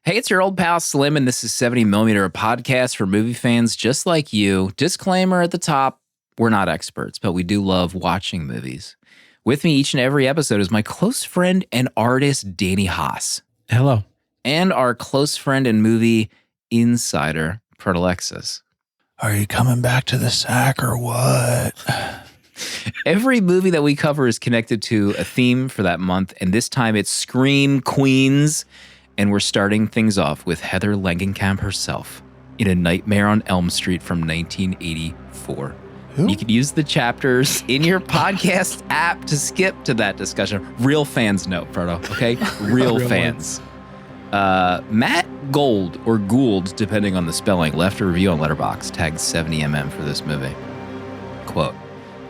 Hey, it's your old pal Slim, and this is 70mm, a podcast for movie fans just like you. Disclaimer at the top, we're not experts, but we do love watching movies. With me each and every episode is my close friend and artist, Danny Haas. Hello. And our close friend and movie insider, Proto. Are you coming back to the sack or what? Every movie that we cover is connected to a theme for that month, and this time it's Scream Queens. And we're starting things off with Heather Langenkamp herself in A Nightmare on Elm Street from 1984. Who? You can use the chapters in your podcast app to skip to that discussion. Real fans know, Proto, okay? Real fans. Matt Gold, or Gould, depending on the spelling, left a review on Letterboxd, tagged 70mm for this movie. Quote,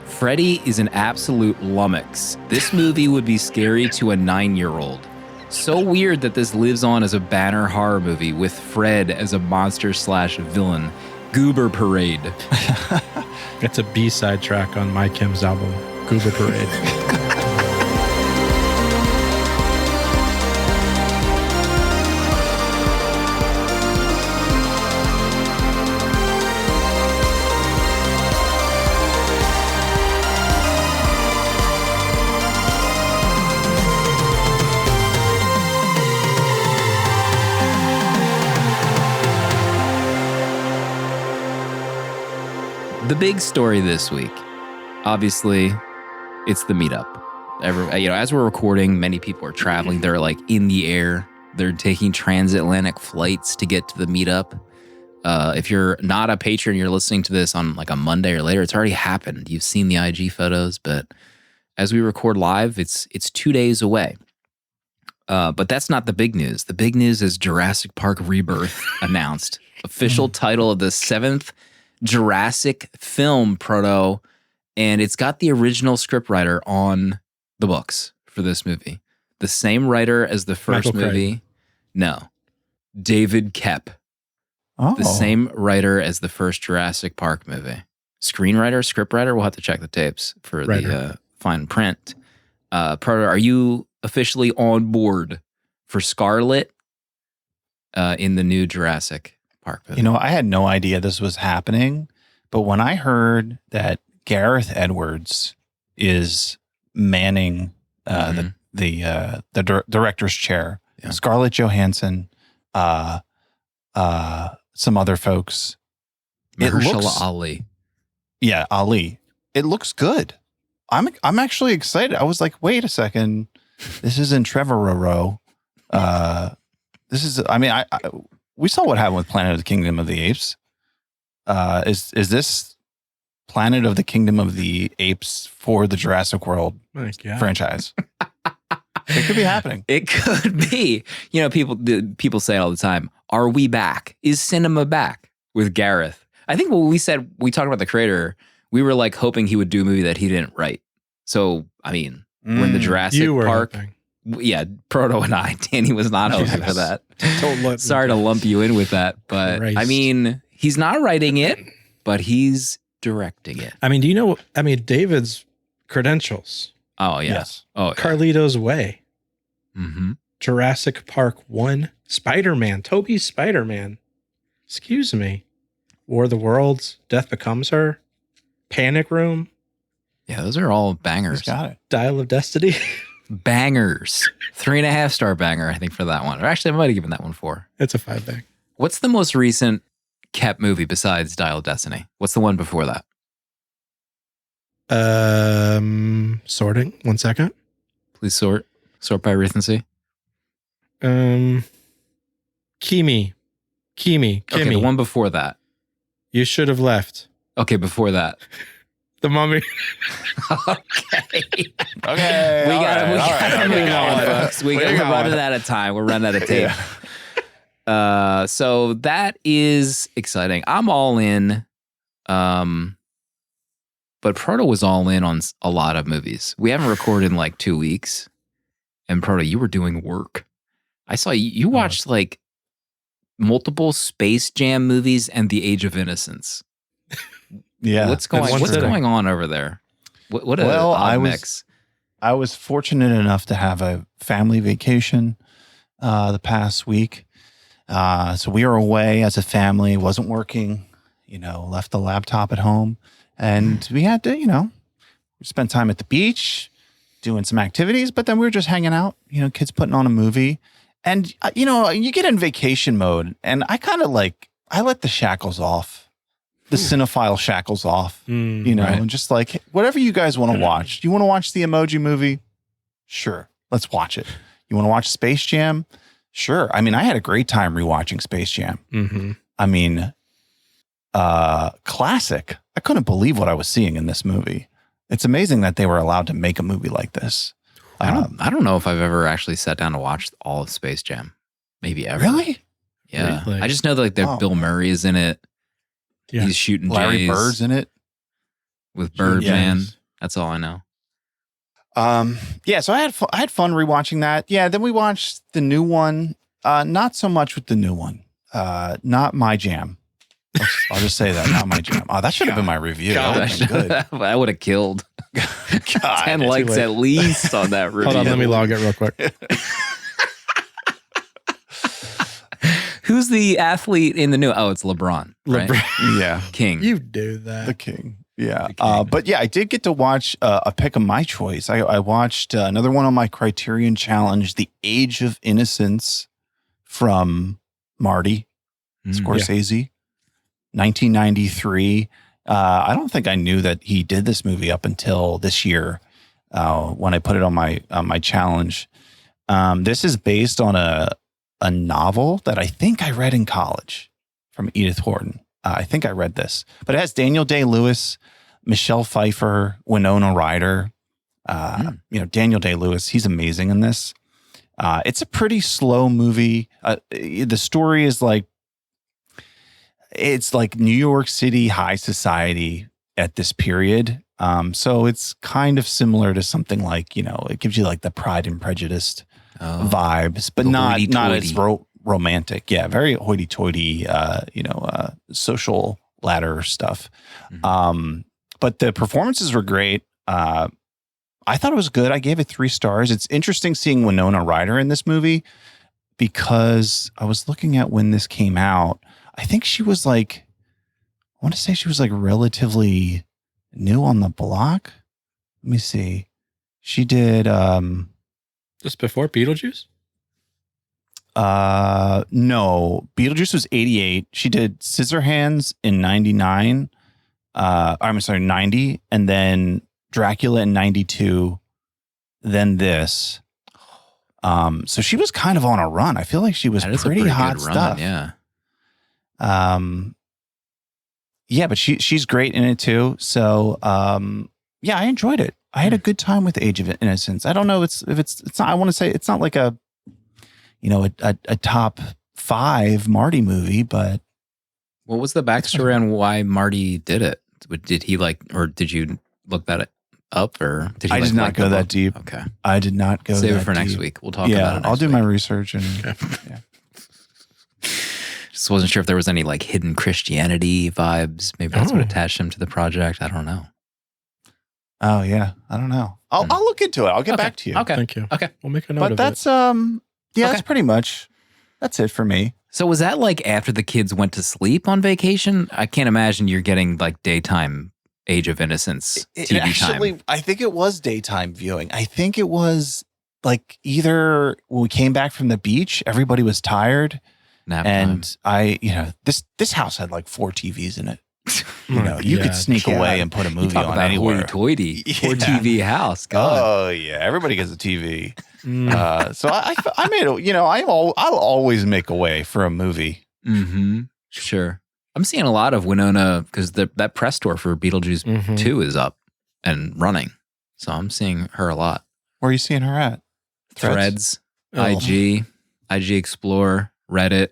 Freddy is an absolute lummox. This movie would be scary to a 9-year-old. So weird that this lives on as a banner horror movie with Fred as a monster/villain. Goober Parade. It's a B-side track on My Kim's album, Goober Parade. The big story this week, obviously, it's the meetup. As we're recording, many people are traveling. They're like in the air. They're taking transatlantic flights to get to the meetup. If you're not a patron, you're listening to this on like a Monday or later, it's already happened. You've seen the IG photos, but as we record live, it's 2 days away. But that's not the big news. The big news is Jurassic Park Rebirth announced. Official title of the 7th Jurassic film, Proto, and it's got the original scriptwriter on the books for this movie. The same writer as the first Michael movie. Craig. No. David Koepp. Oh. The same writer as the first Jurassic Park movie. Screenwriter, scriptwriter, we'll have to check the tapes for the fine print. Proto, are you officially on board for Scarlet in the new Jurassic Park movie? You know, I had no idea this was happening, but when I heard that Gareth Edwards is manning the director's chair, Yeah. Scarlett Johansson, some other folks, Mahershala Ali. yeah, Ali. It looks good. I'm actually excited. I was like, wait a second, this isn't Trevor Rowe. This is. I mean, we saw what happened with Planet of the Kingdom of the Apes. Is this Planet of the Kingdom of the Apes for the Jurassic World franchise? It could be happening. It could be. You know, people say it all the time. Are we back? Is cinema back with Gareth? I think when we talked about the creator, we were like hoping he would do a movie that he didn't write. So, I mean, we're in the Jurassic Park. Hoping. Yeah, Proto and I. Danny was not hoping for that. Sorry to lump you in with that, but Christ. I mean, he's not writing it, but he's directing it. I mean, do you know, David's credentials? Oh, yeah. Yes. Oh, yeah. Carlito's Way. Mm-hmm. Jurassic Park 1. Spider-Man. Toby's Spider-Man. Excuse me. War of the Worlds. Death Becomes Her. Panic Room. Yeah, those are all bangers. He's got it. Dial of Destiny. Bangers. 3.5-star banger, I think, for that one. Or actually, I might have given that one 4. It's a 5-bag. What's the most recent Koepp movie besides Dial of Destiny? What's the one before that? Sorting. 1 second. Please sort by recency. Kimi. Okay, the one before that. You Should Have Left. Okay, before that. The Mummy. Okay. Okay. We gotta move on, folks. folks. We're running out of time. We're running out of tape. So that is exciting. I'm all in. But Proto was all in on a lot of movies. We haven't recorded in like 2 weeks. And Proto, you were doing work. I saw you watched like multiple Space Jam movies and The Age of Innocence. Yeah. What's going on over there? What a odd mix. I was fortunate enough to have a family vacation the past week. So we were away as a family, wasn't working, left the laptop at home. And we had to, spend time at the beach, doing some activities, but then we were just hanging out, kids putting on a movie. And, you get in vacation mode. And I kind of I let the shackles off, the cinephile shackles off, Right. and just whatever you guys want to watch. Do you want to watch the Emoji Movie? Sure. Let's watch it. You want to watch Space Jam? Sure. I mean, I had a great time rewatching Space Jam. Mm-hmm. I mean, classic. I couldn't believe what I was seeing in this movie. It's amazing that they were allowed to make a movie like this. I don't know if I've ever actually sat down to watch all of Space Jam. Maybe ever. Really? Yeah. Really? I just know that Bill Murray is in it. Yeah. He's shooting Larry Jays Bird's in it. with Birdman. Yes. That's all I know. Yeah, so I had fun rewatching that. Yeah, then we watched the new one. Not so much with the new one. Not my jam. I'll just say that, not my jam. Oh, that should have been my review. That would have been good. I would have killed God, 10 likes at least on that review. Hold on, let me log it real quick. Who's the athlete in the new? Oh, it's LeBron. Right? Yeah, King. You do that. the king. Yeah, The king. but yeah, I did get to watch a pick of my choice. I watched another one on my Criterion Challenge, The Age of Innocence from Marty Scorsese, 1993. I don't think I knew that he did this movie up until this year when I put it on my challenge. This is based on a novel that I think I read in college from Edith Wharton. I think I read this, but it has Daniel Day-Lewis, Michelle Pfeiffer, Winona Ryder. Daniel Day-Lewis, he's amazing in this. It's a pretty slow movie. The story is it's like New York City high society at this period. So it's kind of similar to something like, it gives you the Pride and Prejudice vibes, but The not hoity-toity. as romantic. Yeah, very hoity-toity, social ladder stuff. Mhm. But the performances were great. I thought it was good. I gave it 3 stars. It's interesting seeing Winona Ryder in this movie because I was looking at when this came out. I think she was I want to say she was relatively new on the block. Let me see. She did Just before Beetlejuice? no, Beetlejuice was 88. She did Scissorhands in 99. I'm sorry, 90, and then Dracula in 92, then this. So she was kind of on a run. I feel like she was That is a pretty hot good run, stuff. yeah. Yeah, but she's great in it too. So, yeah, I enjoyed it. I had a good time with Age of Innocence. I don't know if it's not. I want to say it's not like a top 5 Marty movie, but What was the backstory on why Marty did it? Did he or did you look that up, or did he I did not go the that book? deep. Okay, I did not go. save that it for next deep. week. We'll talk about it. Next I'll do week. my research and yeah. Just wasn't sure if there was any hidden Christianity vibes. Maybe that's what attached him to the project. I don't know. Oh yeah, I don't know. I'll look into it. I'll get back to you. Okay. Thank you. Okay. We'll make a note But of that's it. that's pretty much that's it for me. So was that after the kids went to sleep on vacation? I can't imagine you're getting daytime Age of Innocence TV time. I think it was daytime viewing. I think it was either when we came back from the beach, everybody was tired, Nap time. and this house had 4 TVs in it. My You could God. sneak away and put a You movie talk on about anywhere. hoity-toity. Yeah. 4 TV house. God. Oh yeah, everybody gets a TV. Mm. So I made I'll always make a way for a movie. Mm-hmm. Sure. I'm seeing a lot of Winona because that press tour for Beetlejuice Mhm. 2 is up and running. So I'm seeing her a lot. Where are you seeing her at? Threads, Oh. IG Explore, Reddit.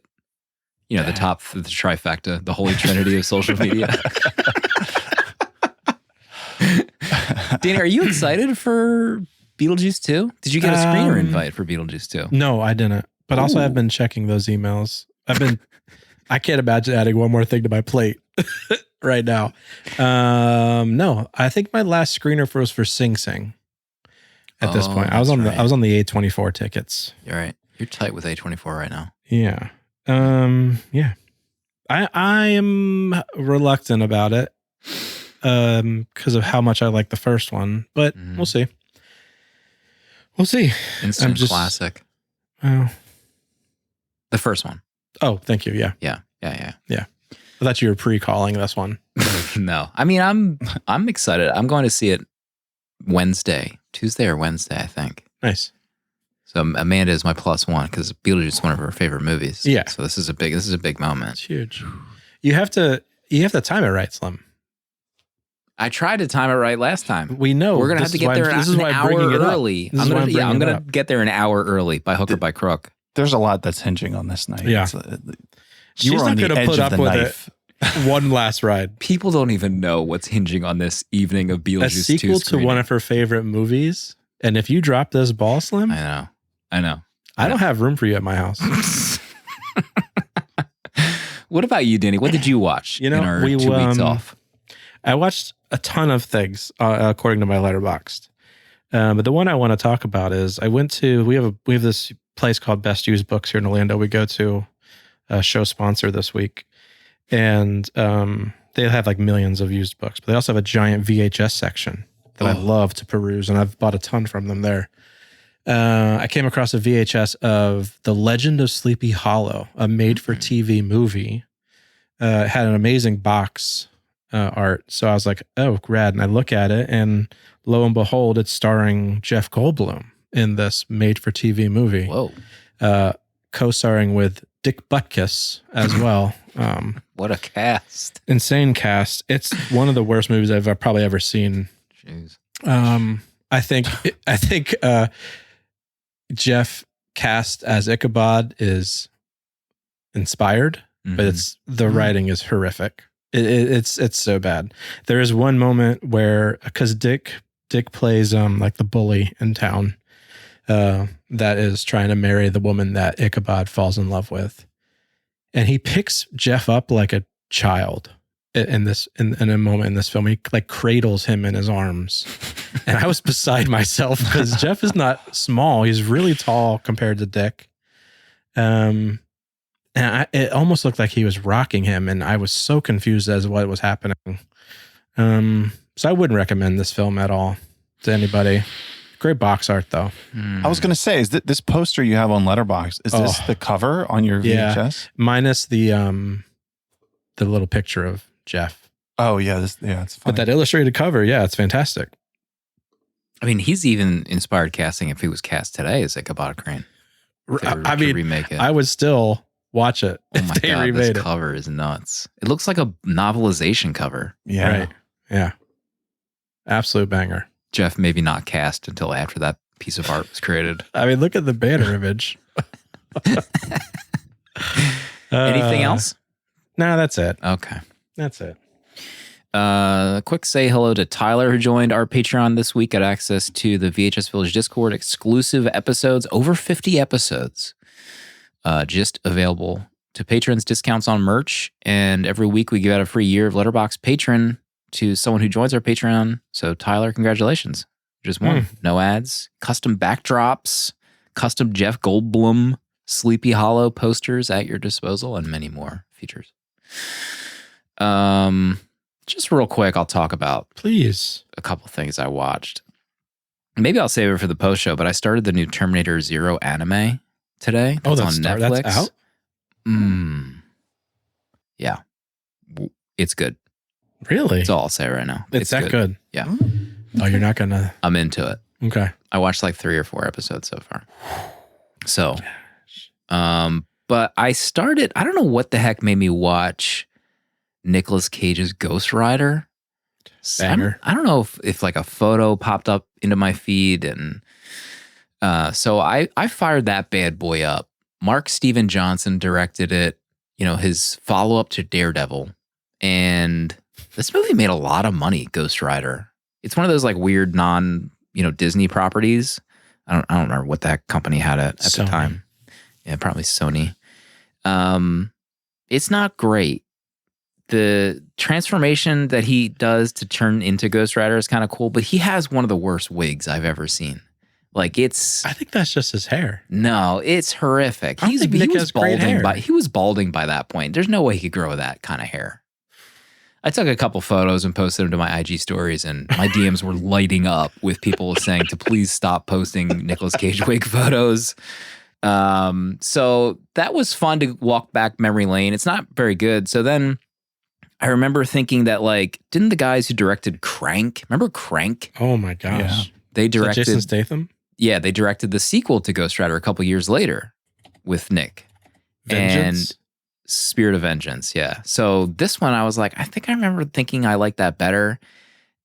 The the trifecta, the holy trinity of social media. Danny, are you excited for Beetlejuice 2? Did you get a screener invite for Beetlejuice 2? No, I didn't. But also, Ooh. I've been checking those emails. I can't imagine adding one more thing to my plate right now. No, I think my last screener was for Sing Sing. At this point, I was that's on right. the A24 tickets. You're right. You're tight with A24 right now. Yeah. Yeah. I am reluctant about it because of how much I like the first one, but we'll see. We'll see. Instant classic. Well, the first one. Oh, thank you. Yeah. Yeah. I thought you were pre-calling this one. No, I mean, I'm excited. I'm going to see it Tuesday or Wednesday, I think. Nice. So Amanda is my +1 because Beetlejuice is one of her favorite movies. Yeah. So this is a big moment. It's huge. You have to time it right, Slim. I tried to time it right last time. We know. We're gonna have to get there an hour early. I'm gonna get there an hour early by hook or by crook. There's a lot that's hinging on this night. Yeah. You were on the edge of the knife. One last ride. People don't even know what's hinging on this evening of Beetlejuice 2 A sequel to one of her favorite movies. And if you drop this ball, Slim, I know. I don't have room for you at my house. What about you, Denny? What did you watch in our 2 weeks off? I watched a ton of things according to my Letterboxd. But the one I want to talk about is I went to, we have this place called Best Used Books here in Orlando. We go to a show sponsor this week. And they have like millions of used books, but they also have a giant VHS section that I love to peruse, and I've bought a ton from them there. I came across a VHS of The Legend of Sleepy Hollow, a made-for-TV movie. It had an amazing box art, so I was like, oh, rad. And I look at it, and lo and behold, it's starring Jeff Goldblum in this made-for-TV movie. Whoa. Co-starring with Dick Butkus as well. What a cast. Insane cast. It's one of the worst movies I've probably ever seen. Jeez. I think Jeff cast as Ichabod is inspired, but it's the writing is horrific. It's so bad. There is one moment where, because Dick plays like the bully in town that is trying to marry the woman that Ichabod falls in love with. And he picks Jeff up like a child in a moment in this film. He like cradles him in his arms. And I was beside myself because Jeff is not small. He's really tall compared to Dick. And it almost looked like he was rocking him. And I was so confused as to what was happening. So I wouldn't recommend this film at all to anybody. Great box art, though. I was going to say, is that this poster you have on Letterboxd? Is this the cover on your VHS? Yeah, minus the little picture of Jeff. Oh yeah, it's funny. But that illustrated cover, yeah, it's fantastic. I mean, he's even inspired casting if he was cast today as Ichabod Crane. I mean, remake it. I would still watch it. Oh my god, this cover is nuts. It looks like a novelization cover. Yeah, right. Yeah, absolute banger. Jeff maybe not cast until after that piece of art was created. I mean, look at the banner image. Anything else? No, that's it. Okay. That's it. Quick say hello to Tyler, who joined our Patreon this week, got access to the VHS Village Discord, exclusive episodes, over 50 episodes, just available to patrons, discounts on merch, and every week we give out a free year of Letterboxd Patron to someone who joins our Patreon. So Tyler, congratulations. Just won. No ads, custom backdrops, custom Jeff Goldblum Sleepy Hollow posters at your disposal, and many more features. Just real quick, I'll talk about a couple things I watched. Maybe I'll save it for the post show, but I started the new Terminator Zero anime today. That's on Netflix. That's out? Yeah. It's good. Really? That's all I'll say right now. It's that good. Yeah. Oh, you're not gonna. I'm into it. Okay. I watched like 3 or 4 episodes so far. So, but I don't know what the heck made me watch Nicolas Cage's Ghost Rider. Banger. I don't know if like a photo popped up into my feed, and so I fired that bad boy up. Mark Steven Johnson directed it, his follow-up to Daredevil, and this movie made a lot of money, Ghost Rider. It's one of those like weird Disney properties. I don't remember what that company had at the time. Yeah, probably Sony. It's not great. The transformation that he does to turn into Ghost Rider is kind of cool, but he has one of the worst wigs I've ever seen. Like it's I think that's just his hair. no, it's horrific. I don't think Nick has great hair. He was balding by that point. There's no way he could grow that kind of hair. I took a couple photos and posted them to my IG stories, and my DMs were lighting up with people saying to please stop posting Nicolas Cage wig photos. So that was fun to walk back memory lane. It's not very good. So then I remember thinking that, like, didn't the guys who directed Crank, remember Crank? Oh my gosh. Yeah. They Is that directed Jason Statham? Yeah, they directed the sequel to Ghost Rider a couple years later with Nick. Vengeance? And Spirit of Vengeance, yeah. So this one, I was like, I think I remember thinking I liked that better.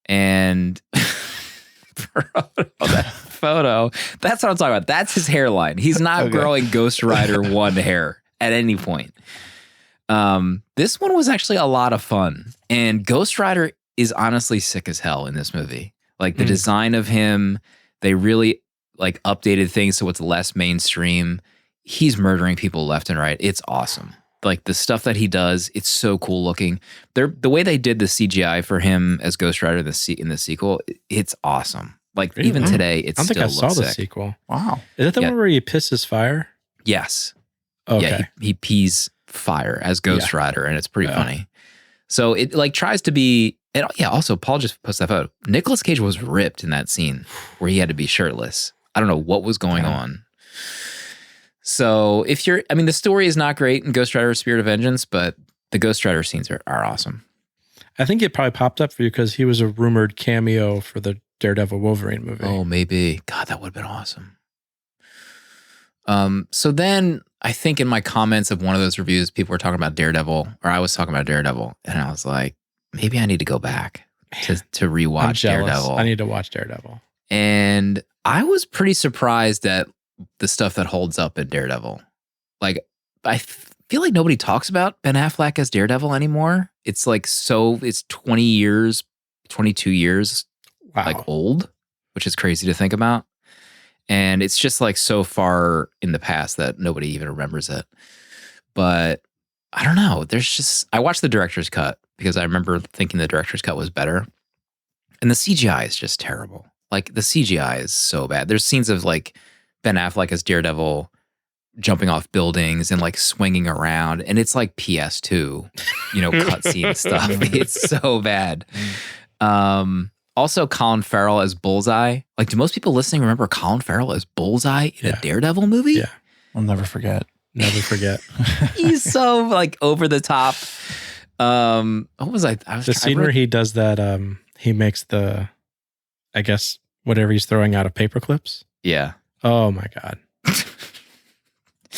And that photo, that's what I'm talking about. That's his hairline. He's not growing Ghost Rider 1 hair at any point. This one was actually a lot of fun. And Ghost Rider is honestly sick as hell in this movie. Like the design of him, they really like updated things so it's less mainstream. He's murdering people left and right. It's awesome. Like the stuff that he does, it's so cool looking. The way they did the CGI for him as Ghost Rider in the sequel, it's awesome. Like Really? even today, it's I don't think still I saw the sick. sequel. Wow. Is that the Yeah. one where he pisses fire? Yes. Okay. Yeah, he pees fire as Ghost Rider, and it's pretty funny. So it like tries to be. And yeah, also Paul just posted that photo. Nicolas Cage was ripped in that scene where he had to be shirtless. I don't know what was going on. So the story is not great in Ghost Rider Spirit of Vengeance, but the Ghost Rider scenes are awesome. I think it probably popped up for you because he was a rumored cameo for the Daredevil Wolverine movie. Oh, maybe. God, that would have been awesome. So then I think in my comments of one of those reviews, people were talking about Daredevil, or I was talking about Daredevil, and I was like, maybe I need to go back to rewatch I'm jealous. Daredevil. I need to watch Daredevil. And I was pretty surprised at the stuff that holds up in Daredevil. Like, I feel like nobody talks about Ben Affleck as Daredevil anymore. It's like it's 20 years, 22 years Wow. like old, which is crazy to think about. And it's just like so far in the past that nobody even remembers it. But I don't know. I watched the director's cut because I remember thinking the director's cut was better. And the CGI is just terrible. Like the CGI is so bad. There's scenes of like Ben Affleck as Daredevil jumping off buildings and like swinging around. And it's like PS2, cutscene stuff. It's so bad. Also Colin Farrell as Bullseye. Like, do most people listening remember Colin Farrell as Bullseye in a Daredevil movie? Yeah. I'll never forget. Never forget. He's so like over the top. What was I? The scene where he does that, he makes I guess, whatever he's throwing out of paper clips. Yeah. Oh my God.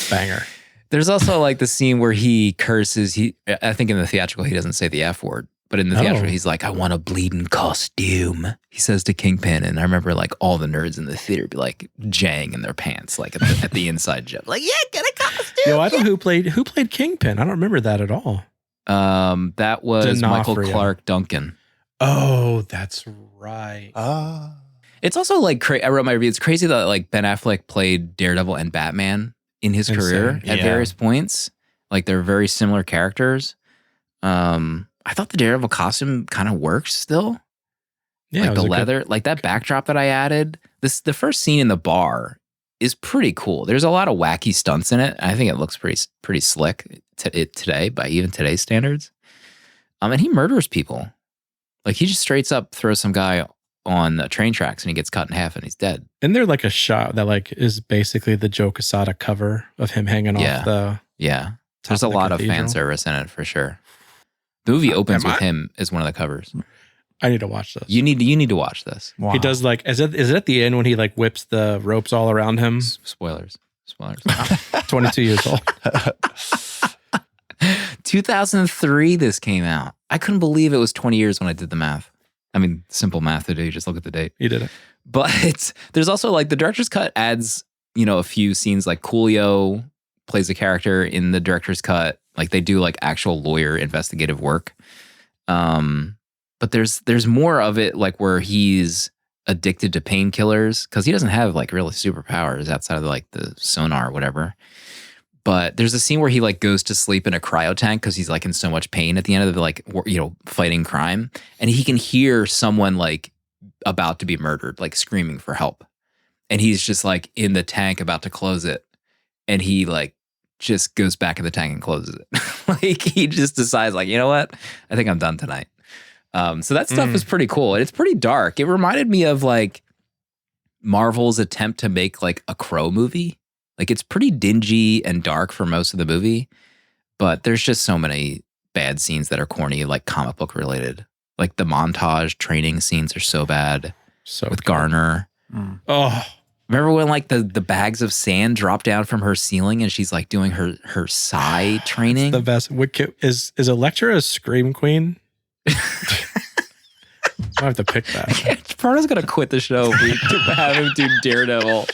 Banger. There's also like the scene where he curses. I think in the theatrical, he doesn't say the F word, but in the theatrical, he's like, I want a bleeding costume. He says to Kingpin. And I remember like all the nerds in the theater be like jang in their pants, like at the inside joke. Like, yeah, get a costume. Yo, I don't know who played Kingpin. I don't remember that at all. That was Michael D'Onofrio. Clark Duncan. Oh, that's right. It's also like, I wrote my review. It's crazy that like Ben Affleck played Daredevil and Batman in his career at various points. Like they're very similar characters. I thought the Daredevil costume kind of works still. Yeah, like the leather, like that backdrop that I added. The first scene in the bar is pretty cool. There's a lot of wacky stunts in it. I think it looks pretty slick today by even today's standards. And he murders people. Like he just straight up throws some guy on the train tracks and he gets cut in half and he's dead. And there like a shot that like is basically the Joe Quesada cover of him hanging off the There's a lot of fan service in it for sure. The movie opens with him as one of the covers. I need to watch this. You need to watch this. Wow. He does like is it at the end when he like whips the ropes all around him? Spoilers. 22 years old. 2003 this came out. I couldn't believe it was 20 years when I did the math. I mean, simple math to do. You just look at the date. He did it. But there's also like the director's cut adds, a few scenes like Coolio plays a character in the director's cut. Like they do like actual lawyer investigative work. But there's more of it like where he's addicted to painkillers because he doesn't have like really superpowers outside of like the sonar or whatever. But there's a scene where he like goes to sleep in a cryo tank because he's like in so much pain at the end of the like fighting crime, and he can hear someone like about to be murdered, like screaming for help. and he's just like in the tank about to close it, and he like just goes back in the tank and closes it. Like he just decides like, you know what? I think I'm done tonight. So that stuff is pretty cool. And it's pretty dark. It reminded me of like Marvel's attempt to make like a Crow movie. Like it's pretty dingy and dark for most of the movie, but there's just so many bad scenes that are corny, like comic book related. Like the montage training scenes are so bad with Garner. Oh, remember when like the bags of sand drop down from her ceiling and she's like doing her psi training? the best. Is Elektra a scream queen? I have to pick that. Proto's gonna quit the show if we have him do Daredevil.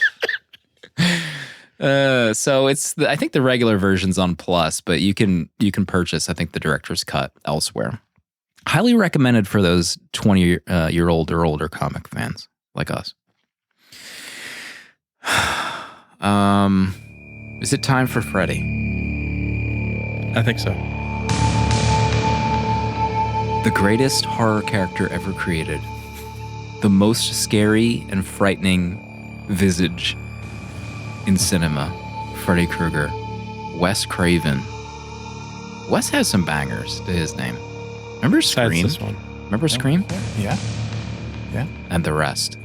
So it's I think the regular version's on Plus, but you can purchase I think the director's cut elsewhere. Highly recommended for those 20-year-old or older comic fans like us. Is it time for Freddy? I think so. The greatest horror character ever created. The most scary and frightening visage in cinema. Freddy Krueger. Wes Craven. Wes has some bangers to his name. Remember Scream? This one. Remember Scream? Yeah. And the rest.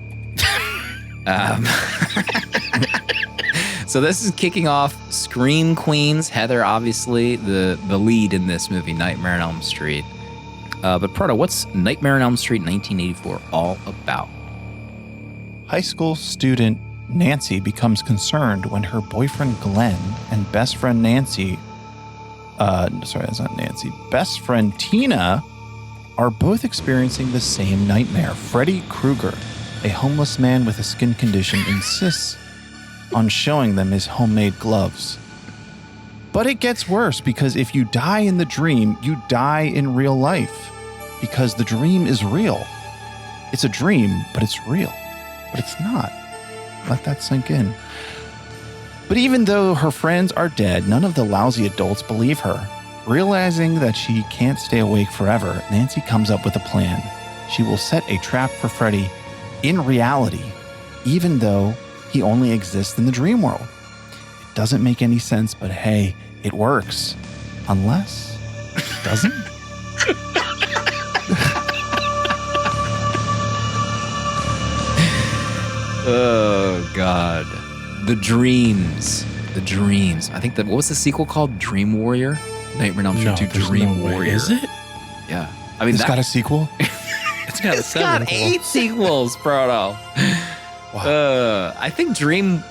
So this is kicking off Scream Queens. Heather, obviously, the lead in this movie, Nightmare on Elm Street. But Proto, what's Nightmare on Elm Street 1984 all about? High school student Nancy becomes concerned when her boyfriend Glenn and best friend Nancy, sorry, that's not Nancy, best friend Tina are both experiencing the same nightmare. Freddy Krueger, a homeless man with a skin condition, insists on showing them his homemade gloves. But it gets worse because if you die in the dream, you die in real life because the dream is real. It's a dream, but it's real. But it's not. Let that sink in. But even though her friends are dead, none of the lousy adults believe her. Realizing that she can't stay awake forever, Nancy comes up with a plan. She will set a trap for Freddy in reality, even though he only exists in the dream world. It doesn't make any sense, but hey, it works. Unless it doesn't. Oh, God. The Dreams. I think what was the sequel called? Dream Warrior? Nightmare on Elm Street 2 Dream Warrior. Is it? Yeah. I mean, It's got a sequel? It's got it's got 8 sequels, Proto. Wow. I think Dream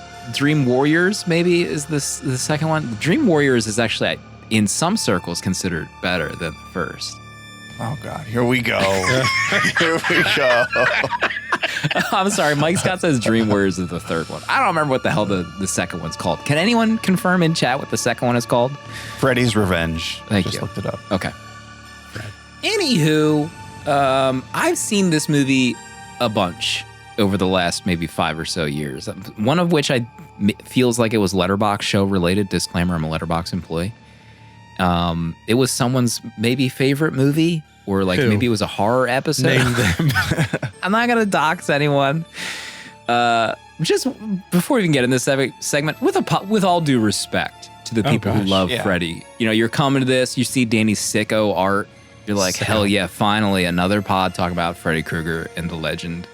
Warriors maybe is the second one. Dream Warriors is actually, in some circles, considered better than the first. Oh, God. Here we go. Here we go. I'm sorry. Mike Scott says Dream Warriors is the third one. I don't remember what the hell the second one's called. Can anyone confirm in chat what the second one is called? Freddy's Revenge. Thank Just you. looked it up. Okay. Anywho, I've seen this movie a bunch over the last maybe 5 or so years. One of which feels like it was Letterboxd show related. Disclaimer: I'm a Letterboxd employee. It was someone's maybe favorite movie, or like maybe it was a horror episode. Name them. I'm not gonna dox anyone. Just before we even get in this segment, with all due respect to the people who love Freddy, you're coming to this, you see Danny's sicko art, you're like, hell yeah, finally another pod talking about Freddy Krueger and the legend.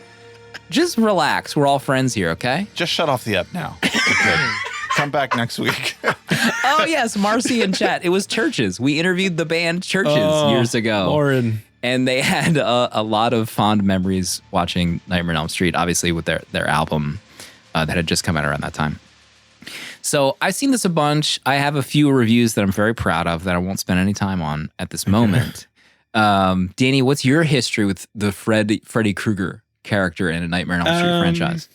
Just relax. We're all friends here, okay? Just shut off the app now. Okay. Come back next week. Oh, yes, Marcy in chat. It was Churches. We interviewed the band Churches years ago. Lauren. And they had a lot of fond memories watching Nightmare on Elm Street, obviously with their album that had just come out around that time. So I've seen this a bunch. I have a few reviews that I'm very proud of that I won't spend any time on at this moment. Danny, what's your history with the Freddy Krueger character in a Nightmare on Elm Street franchise?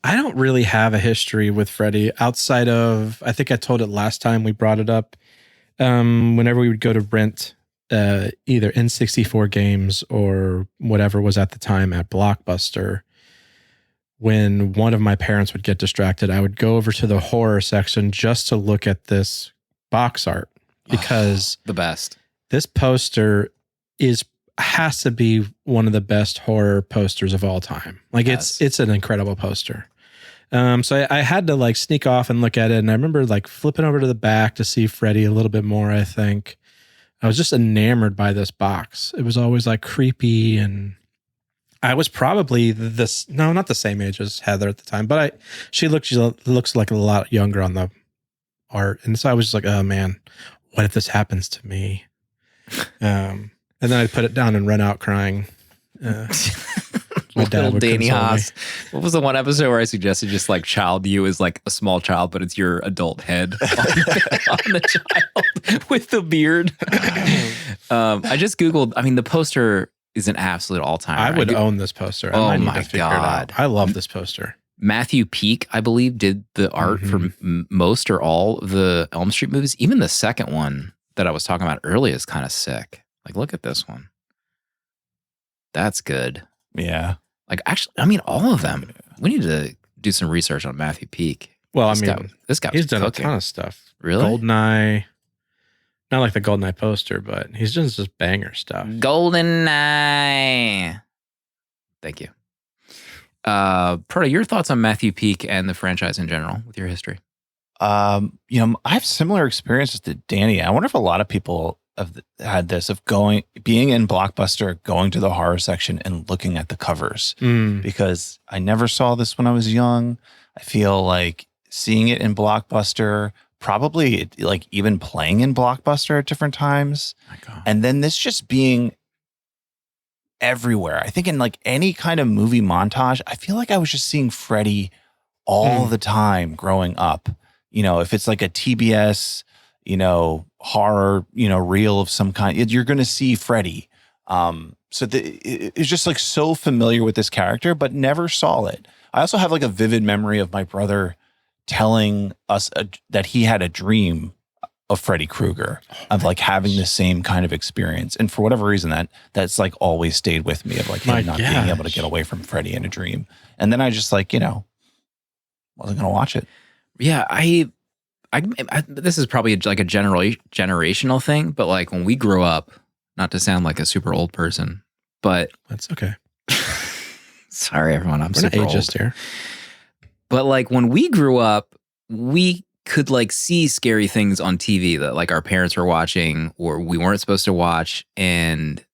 I don't really have a history with Freddy outside of, I think I told it last time we brought it up. Whenever we would go to rent either N64 games or whatever was at the time at Blockbuster, when one of my parents would get distracted, I would go over to the horror section just to look at this box art because the best. This poster has to be one of the best horror posters of all time. Like it's an incredible poster. So I had to like sneak off and look at it. And I remember like flipping over to the back to see Freddy a little bit more, I think. I was just enamored by this box. It was always like creepy. And I was probably not the same age as Heather at the time, but she looks like a lot younger on the art. And so I was just like, oh man, what if this happens to me? And then I'd put it down and run out crying. My dad would Danny console me. Haas. What was the one episode where I suggested just like child you is like a small child, but it's your adult head on the child with the beard? I just Googled, I mean, the poster is an absolute all-timer. I would own this poster. Oh my God. I love this poster. Matthew Peak, I believe, did the art for most or all of the Elm Street movies. Even the second one that I was talking about earlier is kind of sick. Like, look at this one. That's good. Yeah. Like, actually, I mean, all of them. We need to do some research on Matthew Peak. Well, This guy he's done cooking. a ton of stuff. Really? GoldenEye. Not like the GoldenEye poster, but he's done just banger stuff. GoldenEye. Thank you. Proto, your thoughts on Matthew Peak and the franchise in general with your history? I have similar experiences to Danny. I wonder if a lot of people have had this of being in Blockbuster, going to the horror section and looking at the covers, because I never saw this when I was young. I feel like seeing it in Blockbuster, probably like even playing in Blockbuster at different times. And then this just being everywhere. I think in like any kind of movie montage, I feel like I was just seeing Freddy all the time growing up. If it's like a TBS, horror, reel of some kind, you're going to see Freddy. So it's just like so familiar with this character, but never saw it. I also have like a vivid memory of my brother telling us that he had a dream of Freddy Krueger, of like having the same kind of experience. And for whatever reason, that's like always stayed with me, of like him not being able to get away from Freddy in a dream. And then I just like, wasn't going to watch it. Yeah, I this is probably like a generational thing, but like when we grew up, not to sound like a super old person, but that's okay. Sorry, everyone, I'm We're super not ageist old here. But like when we grew up, we could like see scary things on TV that like our parents were watching or we weren't supposed to watch, and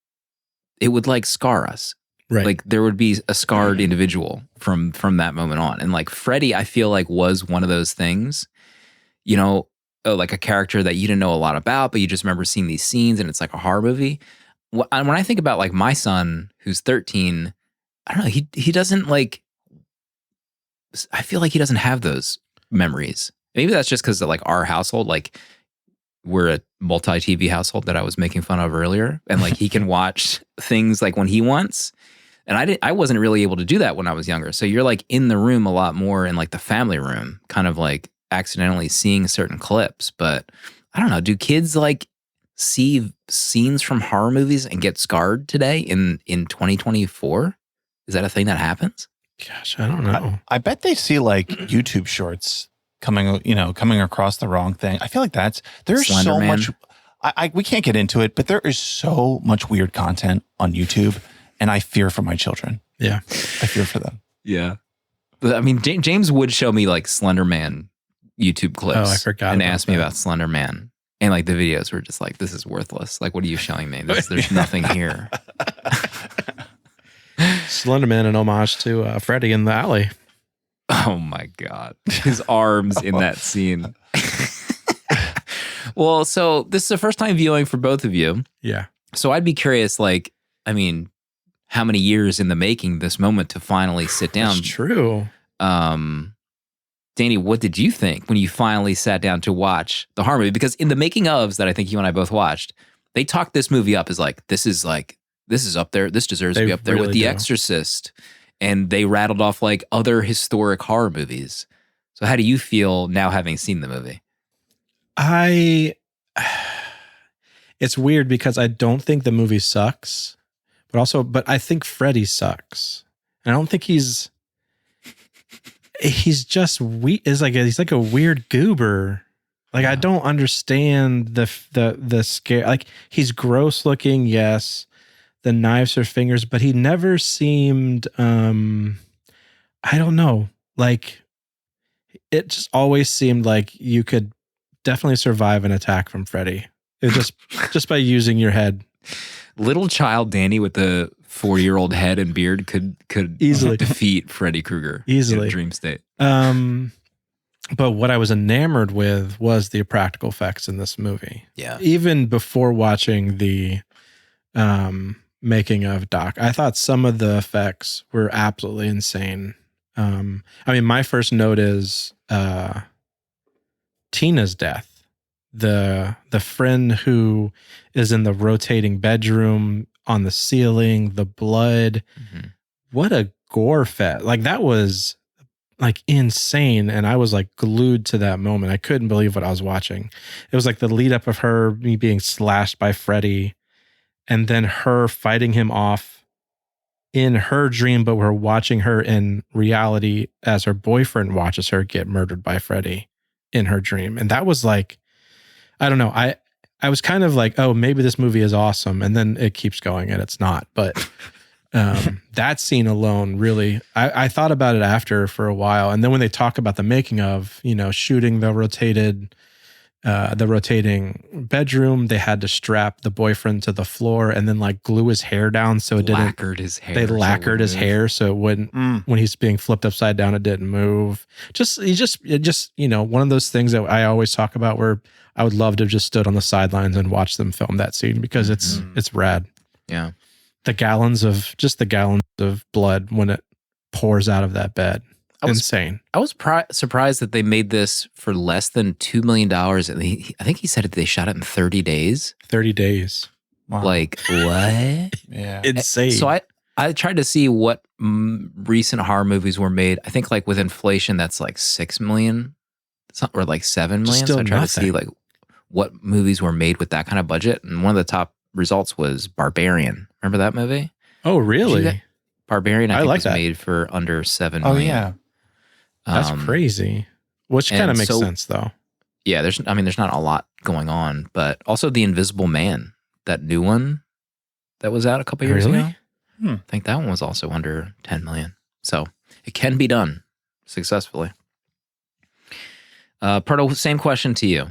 it would like scar us. Right. Like there would be a scarred individual from that moment on. And like Freddy, I feel like was one of those things, like a character that you didn't know a lot about, but you just remember seeing these scenes and it's like a horror movie. When I think about like my son who's 13, I don't know, he doesn't like, I feel like he doesn't have those memories. Maybe that's just because of like our household, like we're a multi-TV household that I was making fun of earlier. And like he can watch things like when he wants. And I wasn't really able to do that when I was younger. So you're like in the room a lot more in like the family room, kind of like accidentally seeing certain clips. But I don't know, do kids like see scenes from horror movies and get scarred today in 2024? Is that a thing that happens? Gosh, I don't know. I bet they see like YouTube shorts coming across the wrong thing. I feel like there's Slender so Man. much. We can't get into it, but there is so much weird content on YouTube, and I fear for my children. Yeah, I fear for them. Yeah. But I mean, James would show me like Slender Man YouTube clips. Oh, I forgot And about ask me that. about Slender Man. And like the videos were just like, this is worthless. Like, what are you showing me? There's nothing here. Slenderman, an homage to Freddy in the alley. Oh my God. His arms in that scene. Well, so this is the first time viewing for both of you. Yeah. So I'd be curious, like, I mean, how many years in the making this moment to finally sit down? That's true. Danny, what did you think when you finally sat down to watch the horror movie? Because in the making ofs that I think you and I both watched, they talked this movie up as like, this is up there. This deserves to be up there with The Exorcist. And they rattled off like other historic horror movies. So how do you feel now having seen the movie? It's weird because I don't think the movie sucks, but I think Freddy sucks. And I don't think he's just he's like a weird goober. Like I don't understand the scare. Like he's gross looking, yes. The knives are fingers, but he never seemed I don't know. Like it just always seemed like you could definitely survive an attack from Freddy. It just by using your head. Little child Danny with the 40-year-old head and beard could Easily defeat Freddy Krueger easily in a dream state. But what I was enamored with was the practical effects in this movie. Yeah. Even before watching the making of doc, I thought some of the effects were absolutely insane. I mean, my first note is Tina's death. The friend who is in the rotating bedroom on the ceiling, the blood. Mm-hmm. What a gore fest. Like that was like insane. And I was like glued to that moment. I couldn't believe what I was watching. It was like the lead up of me being slashed by Freddy and then her fighting him off in her dream, but we're watching her in reality as her boyfriend watches her get murdered by Freddy in her dream. And that was like, I don't know. I was kind of like, oh, maybe this movie is awesome. And then it keeps going and it's not. But that scene alone really, I thought about it after for a while. And then when they talk about the making of, shooting the rotating bedroom, they had to strap the boyfriend to the floor and then like glue his hair down so it didn't. Lacquered his hair. They lacquered his hair so it wouldn't. When he's being flipped upside down, it didn't move. It just one of those things that I always talk about where I would love to have just stood on the sidelines and watch them film that scene because it's rad. Yeah. The gallons of blood when it pours out of that bed. Insane. I was surprised that they made this for less than $2 million. And I think he said they shot it in 30 days. 30 days. Wow. Like, what? Yeah. Insane. So I tried to see what recent horror movies were made. I think like with inflation, that's like 6 million or like 7 million. Still so I tried nothing. to see like what movies were made with that kind of budget. And one of the top results was Barbarian. Remember that movie? Oh, really? Barbarian, I think, like was that. made for under 7 Oh million. yeah. That's crazy. Which kind of makes sense though. Yeah, there's not a lot going on, but also The Invisible Man, that new one that was out a couple years ago. I think that one was also under 10 million. So it can be done successfully. Proto, same question to you.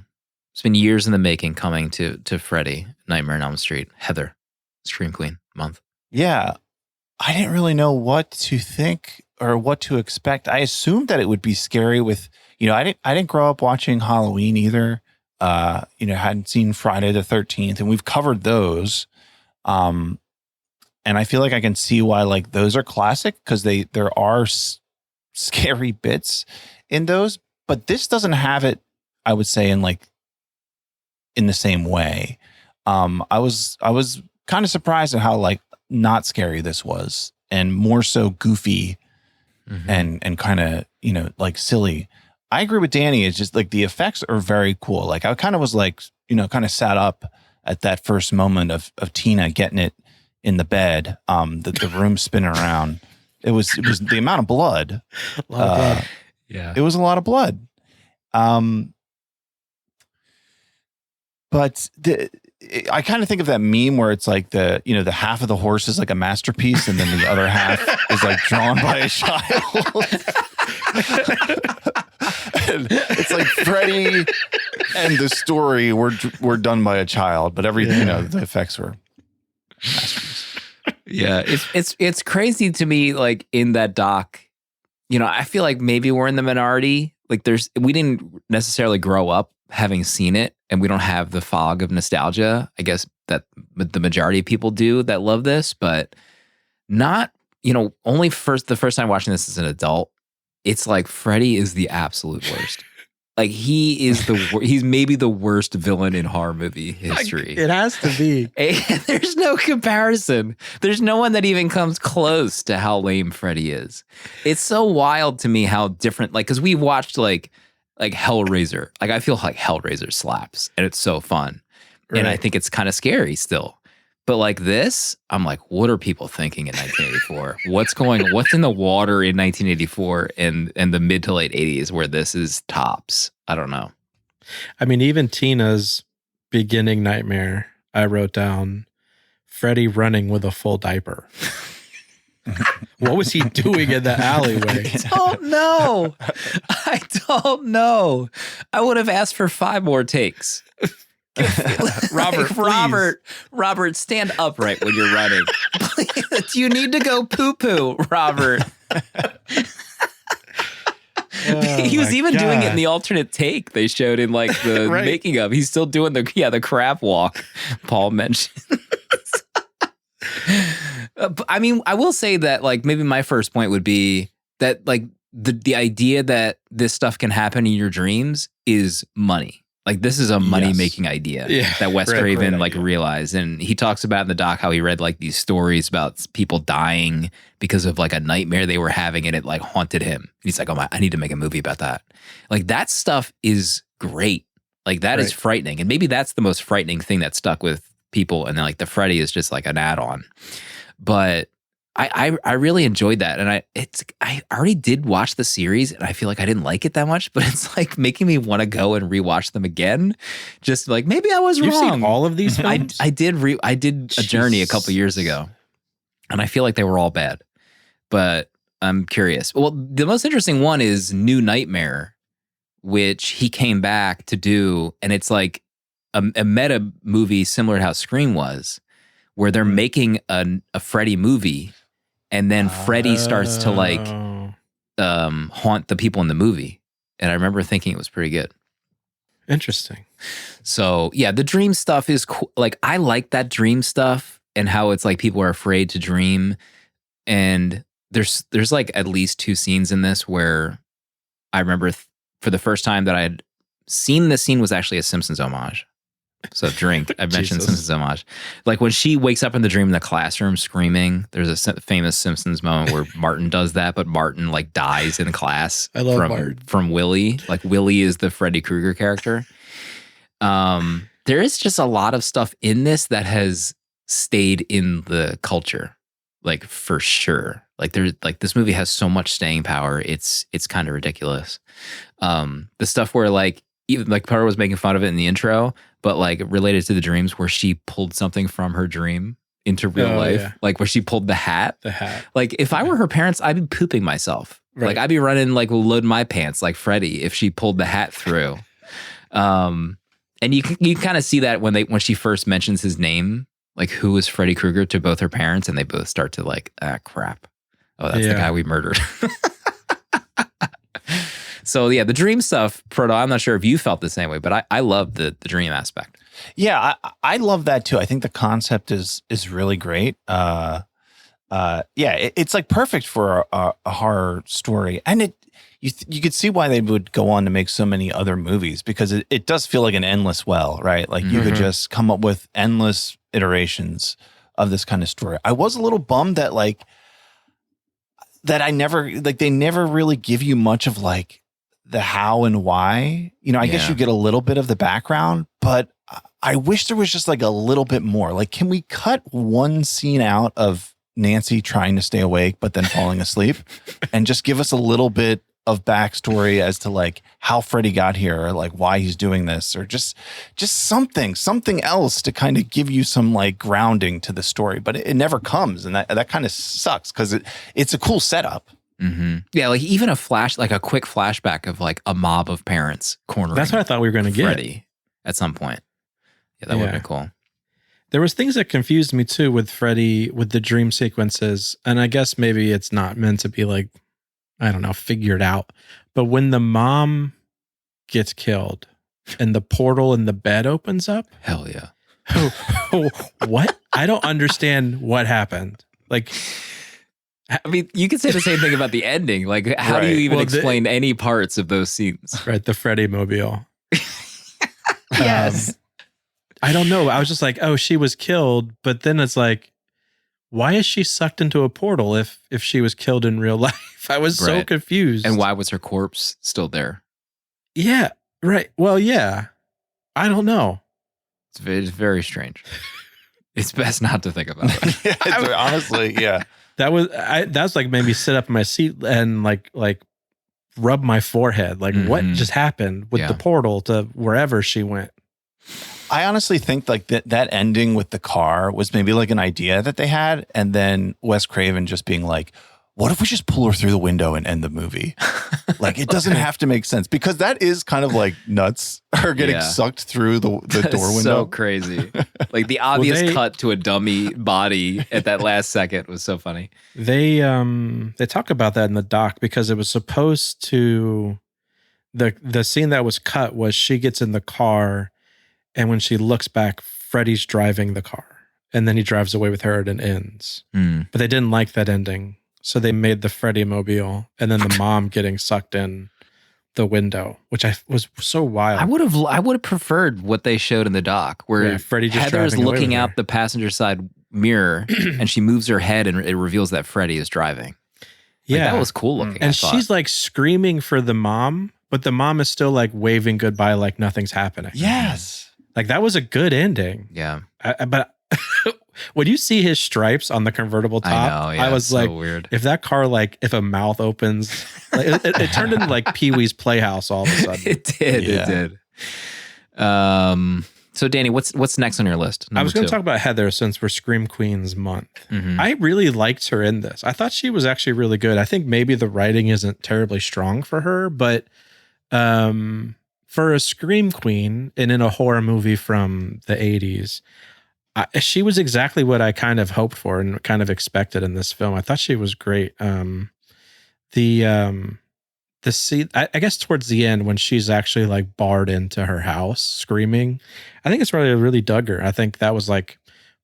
It's been years in the making coming to Freddy, Nightmare on Elm Street. Heather, Scream Queen month. Yeah. I didn't really know what to think or what to expect. I assumed that it would be scary with, I didn't grow up watching Halloween either. Hadn't seen Friday the 13th, and we've covered those. And I feel like I can see why like those are classic because there are scary bits in those, but this doesn't have it, I would say, in the same way. I was kind of surprised at how like not scary this was and more so goofy and kind of, like silly. I agree with Danny. It's just like the effects are very cool. Like I kind of was like, kind of sat up at that first moment of Tina getting it in the bed, the room spinning around. It was the amount of blood. A lot of blood. Yeah. It was a lot of blood. But I kind of think of that meme where it's like the half of the horse is like a masterpiece and then the other half is like drawn by a child. And it's like Freddy and the story were done by a child, but the effects were masterpiece. Yeah, it's crazy to me. Like in that doc, I feel like maybe we're in the minority. Like we didn't necessarily grow up having seen it, and we don't have the fog of nostalgia. I guess that the majority of people do that love this, but not. Only the first time watching this as an adult, it's like Freddy is the absolute worst. Like he's maybe the worst villain in horror movie history. It has to be. And there's no comparison. There's no one that even comes close to how lame Freddy is. It's so wild to me how different, like, because we watched like Hellraiser. Like I feel like Hellraiser slaps and it's so fun. Right. And I think it's kind of scary still. But like this, I'm like, what are people thinking in 1984? What's in the water in 1984 and the mid to late 80s where this is tops? I don't know. I mean, even Tina's beginning nightmare, I wrote down Freddy running with a full diaper. What was he doing in that alleyway? don't know. I don't know. I would have asked for 5 more takes. Robert, Robert, stand upright when you're running. Please, you need to go poo-poo, Robert. He was even doing it in the alternate take they showed in like the making of. He's still doing the crab walk Paul mentioned. I mean, I will say that like maybe my first point would be that like the idea that this stuff can happen in your dreams is money. Like this is a money making idea that Wes Craven like realized. And he talks about in the doc how he read like these stories about people dying because of like a nightmare they were having and it like haunted him. And he's like, oh I need to make a movie about that. Like that stuff is great. Like that is frightening. And maybe that's the most frightening thing that stuck with people. And then like the Freddy is just like an add-on. But I really enjoyed that. And I already did watch the series and I feel like I didn't like it that much, but it's like making me want to go and rewatch them again. Just like, maybe I was wrong. You've seen all of these films? I did a Journey a couple years ago and I feel like they were all bad, but I'm curious. Well, the most interesting one is New Nightmare, which he came back to do. And it's like a meta movie similar to how Scream was, where they're making a Freddy movie. And then Freddy starts to like haunt the people in the movie. And I remember thinking it was pretty good. Interesting. So yeah, the dream stuff is cool. Like I like that dream stuff and how it's like people are afraid to dream. And there's like at least 2 scenes in this where I remember for the first time that I had seen this scene was actually a Simpsons homage. So drink. I've mentioned Simpsons homage. Like when she wakes up in the dream in the classroom screaming, there's a famous Simpsons moment where Martin does that, but Martin like dies in class. I love Martin. From Willie. Like Willie is the Freddy Krueger character. There is just a lot of stuff in this that has stayed in the culture, like for sure. Like there's like this movie has so much staying power. It's kind of ridiculous. The stuff where like even like Proto was making fun of it in the intro, but like related to the dreams where she pulled something from her dream into real life, like where she pulled the hat. Like if I were her parents, I'd be pooping myself. Like I'd be running like load my pants like Freddy if she pulled the hat through. And you kind of see that when she first mentions his name, like who is Freddy Krueger to both her parents, and they both start to like, crap. Oh, that's the guy we murdered. So yeah, the dream stuff, Proto, I'm not sure if you felt the same way, but I love the dream aspect. Yeah, I love that too. I think the concept is really great. It's like perfect for a horror story, and you could see why they would go on to make so many other movies, because it does feel like an endless well, right? Like you could just come up with endless iterations of this kind of story. I was a little bummed that they never really give you much of like the how and why. You know, I guess you get a little bit of the background, but I wish there was just like a little bit more. Like, can we cut one scene out of Nancy trying to stay awake but then falling asleep and just give us a little bit of backstory as to like how Freddy got here, or like why he's doing this, or just something else to kind of give you some like grounding to the story. But it never comes, and that kind of sucks, because it's a cool setup. Mm-hmm. Yeah, like even a quick flashback of like a mob of parents cornering. That's what I thought we were going to get Freddy at some point. Yeah, that would have been cool. There was things that confused me too with Freddy, with the dream sequences, and I guess maybe it's not meant to be like, I don't know, figured out. But when the mom gets killed and the portal in the bed opens up, hell yeah. What? I don't understand what happened. Like, I mean, you could say the same thing about the ending. Like, how do you even explain any parts of those scenes? Right, the Freddy mobile. Yes. I don't know. I was just like, oh, she was killed. But then it's like, why is she sucked into a portal if she was killed in real life? I was so confused. And why was her corpse still there? Yeah, right. Well, yeah. I don't know. It's very strange. It's best not to think about it. Honestly, yeah. That was like made me sit up in my seat and like rub my forehead. Like, what just happened with the portal to wherever she went? I honestly think like that ending with the car was maybe like an idea that they had, and then Wes Craven just being like, what if we just pull her through the window and end the movie? Like, it doesn't have to make sense, because that is kind of like nuts, her getting sucked through the door window. So crazy. Like the obvious cut to a dummy body at that last second was so funny. They talk about that in the doc, because it was supposed to, the scene that was cut was she gets in the car, and when she looks back, Freddy's driving the car, and then he drives away with her and it ends. But they didn't like that ending. So they made the Freddy mobile, and then the mom getting sucked in the window, which was so wild. I would have preferred what they showed in the doc, where Freddie just Heather's driving away looking with her. out the passenger side mirror, and she moves her head, and it reveals that Freddy is driving. Like, that was cool looking. And she's like screaming for the mom, but the mom is still like waving goodbye, like nothing's happening. Yes, like that was a good ending. Yeah, but. When you see his stripes on the convertible top, I know, yeah, I was so like, weird. If that car, like, if a mouth opens, like, it turned into like Pee-wee's Playhouse all of a sudden. It did. Yeah. It did. So Danny, what's next on your list? I was going to two? talk about Heather, since we're Scream Queens month. Mhm. I really liked her in this. I thought she was actually really good. I think maybe the writing isn't terribly strong for her, but for a Scream Queen and in a horror movie from the 80s, she was exactly what I kind of hoped for and kind of expected in this film. I thought she was great. The scene, I guess towards the end, when she's actually like barred into her house screaming, I think it's really dug her. I think that was like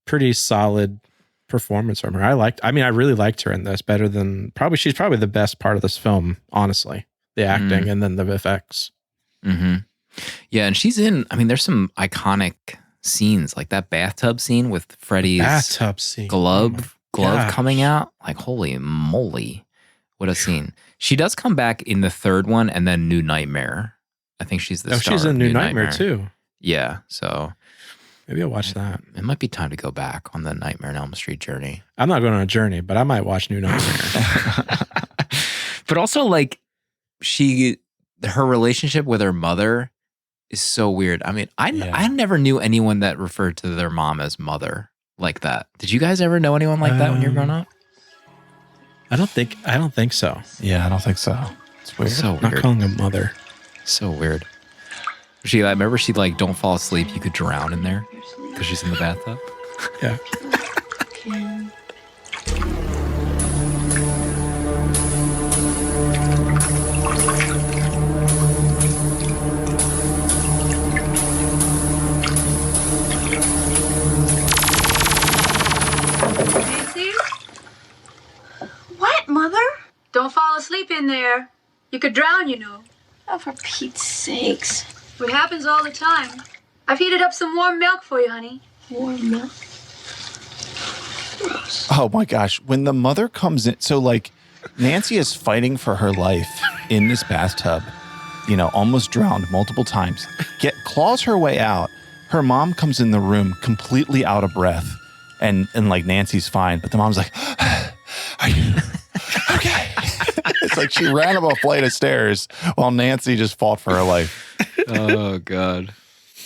pretty solid performance from her. I really liked her in this better than she's probably the best part of this film, honestly. The acting and then the effects. Mm-hmm. Yeah, and she's in, there's some iconic scenes, like that bathtub scene with Freddy's Bathtub scene. glove gosh. coming out. Like, holy moly, what a scene. She does come back in the third one, and then New Nightmare. I think she's the star she's in of New Nightmare too. Yeah, so maybe I'll watch that. it might be time to go back on the Nightmare on Elm Street journey. I'm not going on a journey, but I might watch New Nightmare. But also, like, her relationship with her mother is so weird. I never knew anyone that referred to their mom as mother like that. Did you guys ever know anyone like that when you were growing up? I don't think so. Yeah, I don't think so. It's weird. So I'm not weird. calling her mother. So weird. I remember she like, don't fall asleep, you could drown in there because she's in the bathtub. Yeah. Nancy? What, Mother? Don't fall asleep in there. You could drown, you know. Oh, for Pete's sakes. It happens all the time. I've heated up some warm milk for you, honey. Warm milk. Oh my gosh. When the mother comes in, so like Nancy is fighting for her life in this bathtub, almost drowned multiple times, claws her way out. Her mom comes in the room completely out of breath, and like Nancy's fine, but the mom's like, are you okay? It's like she ran up a flight of stairs while Nancy just fought for her life. Oh, God.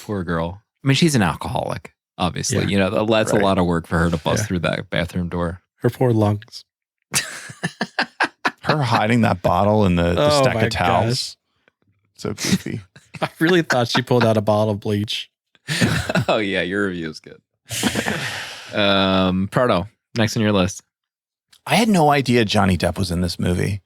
Poor girl. She's an alcoholic, obviously. Yeah. That's Right. a lot of work for her to bust through that bathroom door. Her poor lungs. Her hiding that bottle in the Oh stack my of towels. So goofy. I really thought she pulled out a bottle of bleach. Oh, yeah. Your review is good. Proto, next on your list. I had no idea Johnny Depp was in this movie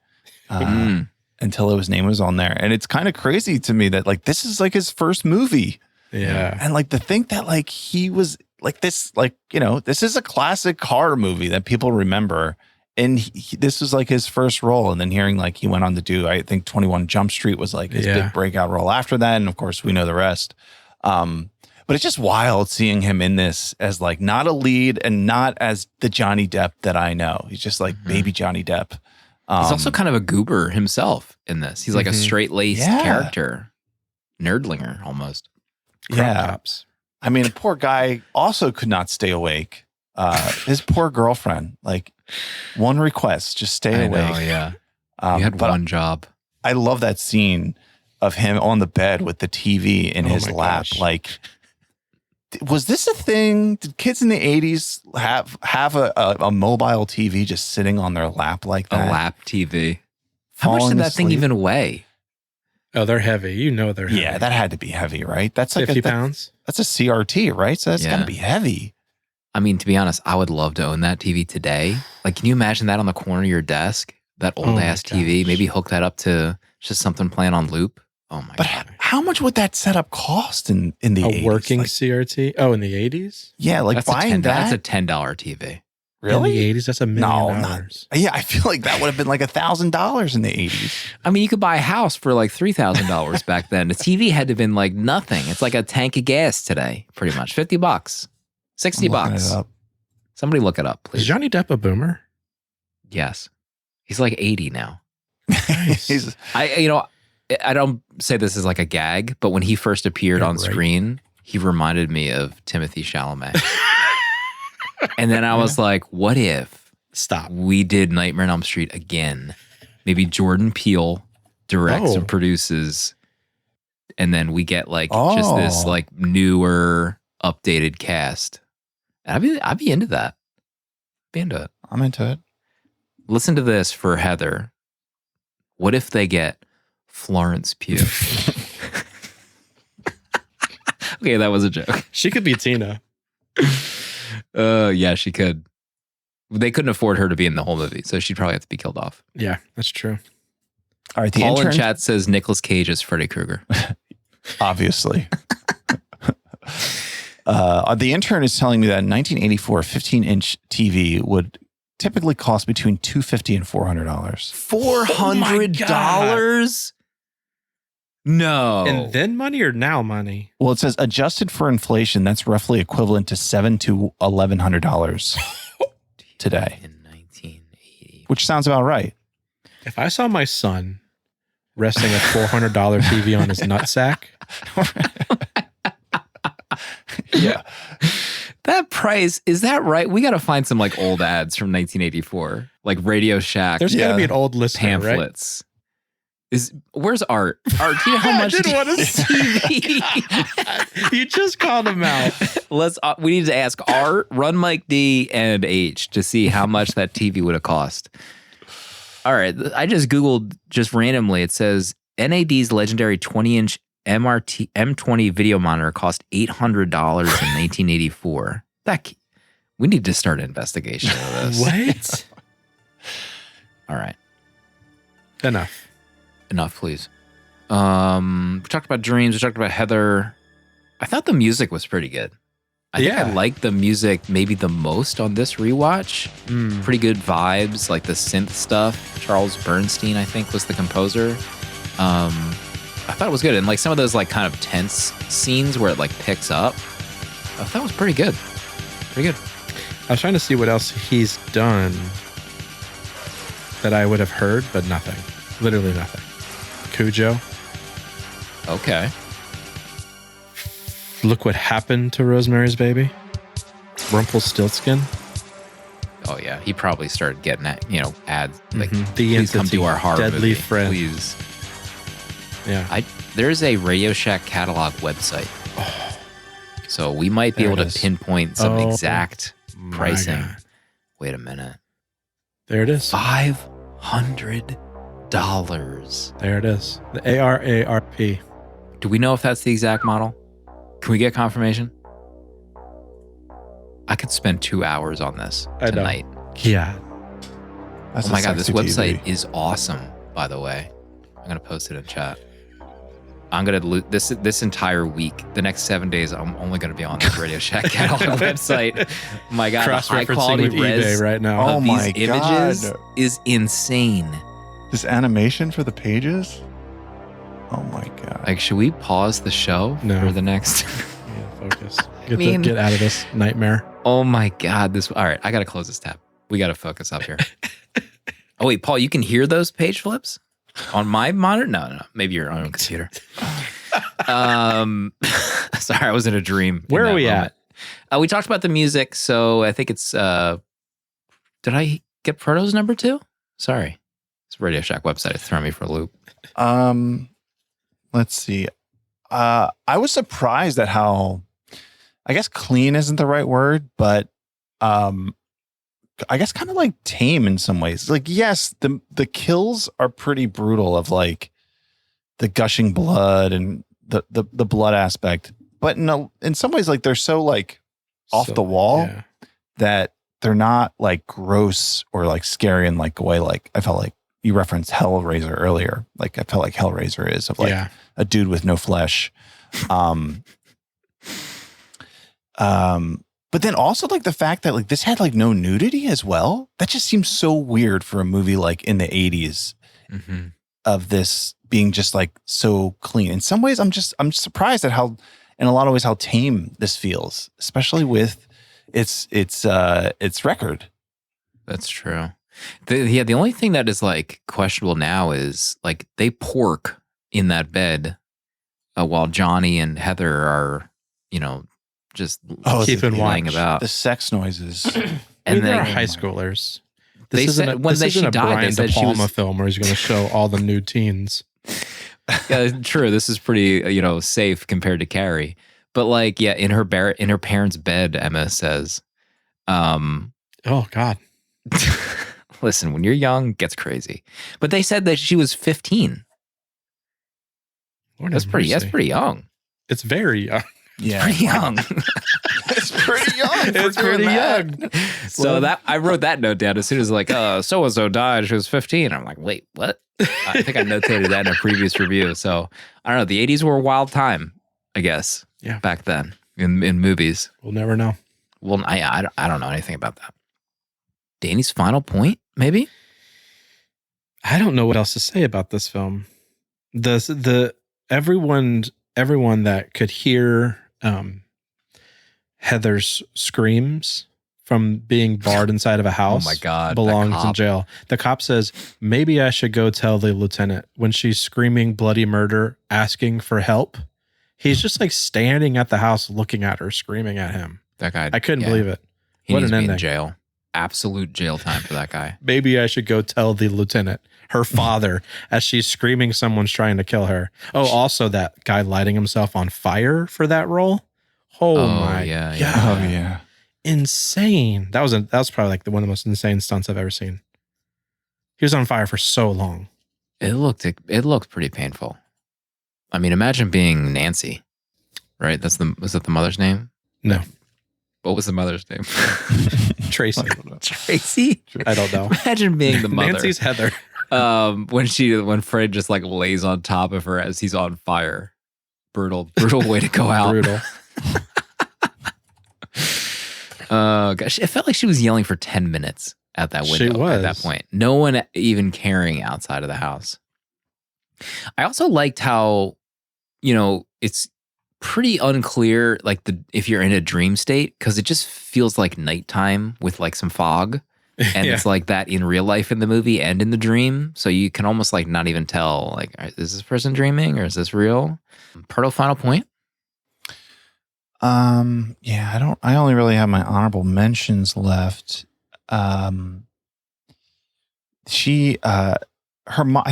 until his name was on there. And it's kind of crazy to me that like this is like his first movie. Yeah. And like to think that like he was like this, like, this is a classic horror movie that people remember. And this was like his first role. And then hearing like he went on to do, I think 21 Jump Street was like his big breakout role after that. And of course we know the rest. But it's just wild seeing him in this as like not a lead and not as the Johnny Depp that I know. He's just like baby Johnny Depp. He's also kind of a goober himself in this. He's like a straight-laced character. Nerdlinger, almost. Cops. Poor guy also could not stay awake. His poor girlfriend, like one request, just stay awake. I know, yeah. You had one job. I love that scene of him on the bed with the TV in his lap. Gosh. Like Was this a thing? Did kids in the 80s have a mobile TV just sitting on their lap like that? A lap TV. How much Falling did that thing asleep? even weigh? Oh, they're heavy. You know they're heavy. Yeah, that had to be heavy, right? That's like 50 pounds. That's a CRT, right? So that's Yeah. got to be heavy. I mean, to be honest, I would love to own that TV today. Like, can you imagine that on the corner of your desk? That old my ass TV? gosh. Maybe hook that up to just something playing on loop. Oh my But God. how much would that setup cost in the 80s? A working Like, CRT? Oh, in the 80s? yeah, like That's buying that's a that. $10 TV. Really? In the 80s? That's $1 million. not- Yeah, I feel like that would have been like $1,000 in the 80s. I mean, you could buy a house for like $3,000 back then. The TV had to have been like nothing. It's like a tank of gas today, pretty much. $50, $60 I'm looking bucks. it up. Somebody look it up, Is please. Johnny Depp a boomer? Yes, he's like 80 now. He's- I don't say this as like a gag, but when he first appeared Yeah, on right. screen, he reminded me of Timothy Chalamet. And then I was like, what if Stop. we did Nightmare on Elm Street again? Maybe Jordan Peele directs Oh. and produces, and then we get like just this Oh. like newer, updated cast. I'd be into that. Be into it. I'm into it. Listen to this for Heather. What if they get Florence Pugh? Okay, that was a joke. She could be Tina. Yeah, she could. They couldn't afford her to be in the whole movie, so she'd probably have to be killed off. Yeah, that's true. All right, the Paul in intern, chat says Nicolas Cage is Freddy Krueger. obviously. The intern is telling me that in 1984, 15-inch TV would typically cost between $250 and $400. $400? No. And then money or now money? Well, it says adjusted for inflation, that's roughly equivalent to $700 to $1,100 today, In 1980. which sounds about right. If I saw my son resting a $400 TV on his nutsack, Yeah. That price, is that right? We got to find some like old ads from 1984, like Radio Shack there's got to Yeah. be an old listener, right? pamphlets. Where's Art? Art, do you know how much I didn't want to TV? You just called him out. We need to ask Art, Run Mike D, and H to see how much that TV would have cost. All right, I just Googled just randomly. It says NAD's legendary 20-inch M20 video monitor cost $800 in 1984. We need to start an investigation of this. What? All right, Enough. enough, please. We talked about dreams. We talked about Heather. I thought the music was pretty good. I think I Yeah. liked the music maybe the most on this rewatch. Pretty good vibes, like the synth stuff. Charles Bernstein, I think, was the composer. I thought it was good. And like some of those like kind of tense scenes where it like picks up, I thought it was pretty good. Pretty good. I was trying to see what else he's done that I would have heard, but nothing. Literally nothing. Cujo. Okay. Look What Happened to Rosemary's Baby. Rumpelstiltskin. Oh yeah. He probably started getting that, ads like Mhm. The please come Entity, to our horror Deadly movie, Friend. please. Yeah. There's a Radio Shack catalog website. So we might be There able it to is. pinpoint some Oh, exact My pricing. God. Wait a minute. There it is. $500. There it is. The ARARP. Do we know if that's the exact model? Can we get confirmation? I could spend 2 hours on this I know. tonight. Yeah. That's Oh a my God, this sexy website TV. is awesome, by the way. I'm going to post it in chat. I'm going to this entire week, the next 7 days, I'm only going to be on the Radio Shack catalog website. Oh my God, the high Cross-referencing quality with eBay res right now. Oh of my these images God. is insane. This animation for the pages? Oh my God. Like, should we pause the show No. for the next? Yeah, focus. mean- Get out of this nightmare. Oh my God, all right, I got to close this tab. We got to focus up here. Oh wait, Paul, you can hear those page flips on my monitor? No, maybe your own computer. Sorry, I was in a dream. Where are we at? We talked about the music, so I think it's. Did I get Proto's number 2? Sorry, it's Radio Shack website. It's throwing me for a loop. Let's see. I was surprised at how I guess clean isn't the right word, but I guess kind of like tame in some ways. Like, yes, the kills are pretty brutal of like the gushing blood and the blood aspect, but in some ways, like they're so like off the wall that they're not like gross or like scary in like a way. Like I felt like you referenced Hellraiser earlier. Like I felt like Hellraiser is of like a dude with no flesh. But then also like the fact that like this had like no nudity as well. That just seems so weird for a movie like in the 80s of this being just like so clean. In some ways, I'm just surprised at how, in a lot of ways, how tame this feels, especially with its record. That's true. The only thing that is like questionable now is like they pork in that bed while Johnny and Heather are, just keeping lying about the sex noises. And they're high schoolers. They said when she died, Brian they said De she was Palma film where he's going to show all the nude teens. Yeah, true. This is pretty, safe compared to Carrie. But like, yeah, in her parents' bed, Emma says, "Oh God." Listen, when you're young, it gets crazy. But they said that she was 15. That's pretty young. It's very young. Yeah, pretty young. It's pretty young. It's pretty young. So I wrote that note down as soon as like, so and so died. She was 15. I'm like, wait, what? I think I notated that in a previous review. So I don't know. The 80s were a wild time, I guess. Yeah, back then in movies. We'll never know. Well, I don't know anything about that. Danny's final point, maybe. I don't know what else to say about this film. Everyone that could hear Heather's screams from being barred inside of a house, oh my God, belongs in jail. The cop says, maybe I should go tell the lieutenant. When she's screaming bloody murder, asking for help, he's just like standing at the house looking at her, screaming at him. That guy, I couldn't believe it. He What needs an to be ending. in jail. Absolute jail time for that guy. Maybe I should go tell the lieutenant, her father, as she's screaming someone's trying to kill her. Oh, also that guy lighting himself on fire for that role. Oh my God. Oh yeah. Insane. That was probably like one of the most insane stunts I've ever seen. He was on fire for so long. It looked pretty painful. I mean, imagine being Nancy, right? Was that the mother's name? No. What was the mother's name? Tracy. Tracy? I don't know. Imagine being the mother. Nancy's Heather. When Fred just like lays on top of her as he's on fire. Brutal way to go out. Brutal. Gosh, it felt like she was yelling for 10 minutes at that window. She was. At that point. No one even caring outside of the house. I also liked how, it's pretty unclear, like if you're in a dream state, because it just feels like nighttime with like some fog. And it's like that in real life in the movie and in the dream. So you can almost like not even tell, like, is this person dreaming or is this real? Proto, final point? Yeah, I only really have my honorable mentions left. I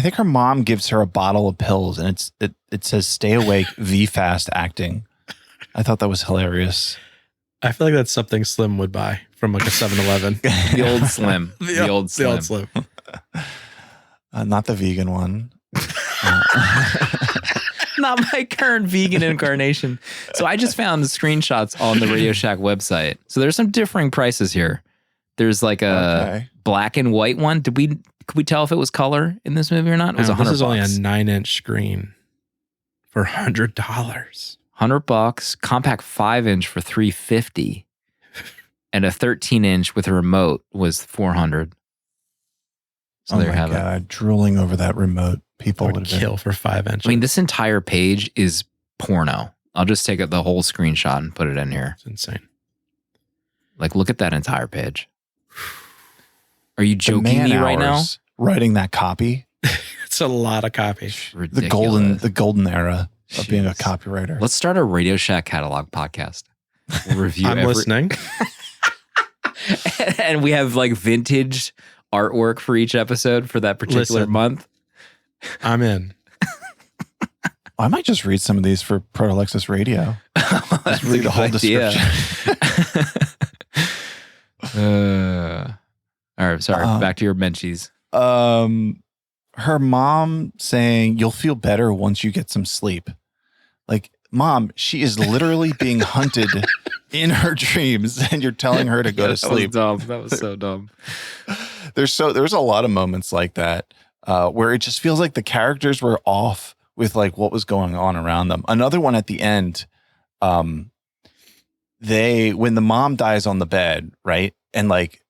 think her mom gives her a bottle of pills and it says stay awake, V fast acting. I thought that was hilarious. I feel like that's something Slim would buy from like a 7-Eleven. The old Slim. The old Slim. Not the vegan one. Not my current vegan incarnation. So I just found the screenshots on the Radio Shack website. So there's some differing prices here. There's like a black and white one. Could we tell if it was color in this movie or not? It was $100. This is only a 9-inch screen for $100. $100, compact 5-inch for $350, and a 13-inch with a remote was $400. So there you have it. Drooling over that remote. People would kill for 5 inches. I mean, this entire page is porno. I'll just take the whole screenshot and put it in here. It's insane. Like, look at that entire page. Are you joking me right now? Writing that copy. It's a lot of copy. Ridiculous. The golden era of being a copywriter. Let's start a Radio Shack catalog podcast. We'll review I'm listening. And we have like vintage artwork for each episode for that particular month. I'm in. I might just read some of these for Proto Lexus Radio. That's read the whole description. All right, sorry. Back to your Menchies. Her mom saying, "You'll feel better once you get some sleep." Like, Mom, she is literally being hunted in her dreams, and you're telling her to go to sleep. That was dumb. That was so dumb. There's a lot of moments like that where it just feels like the characters were off with like what was going on around them. Another one at the end, when the mom dies on the bed, right? And like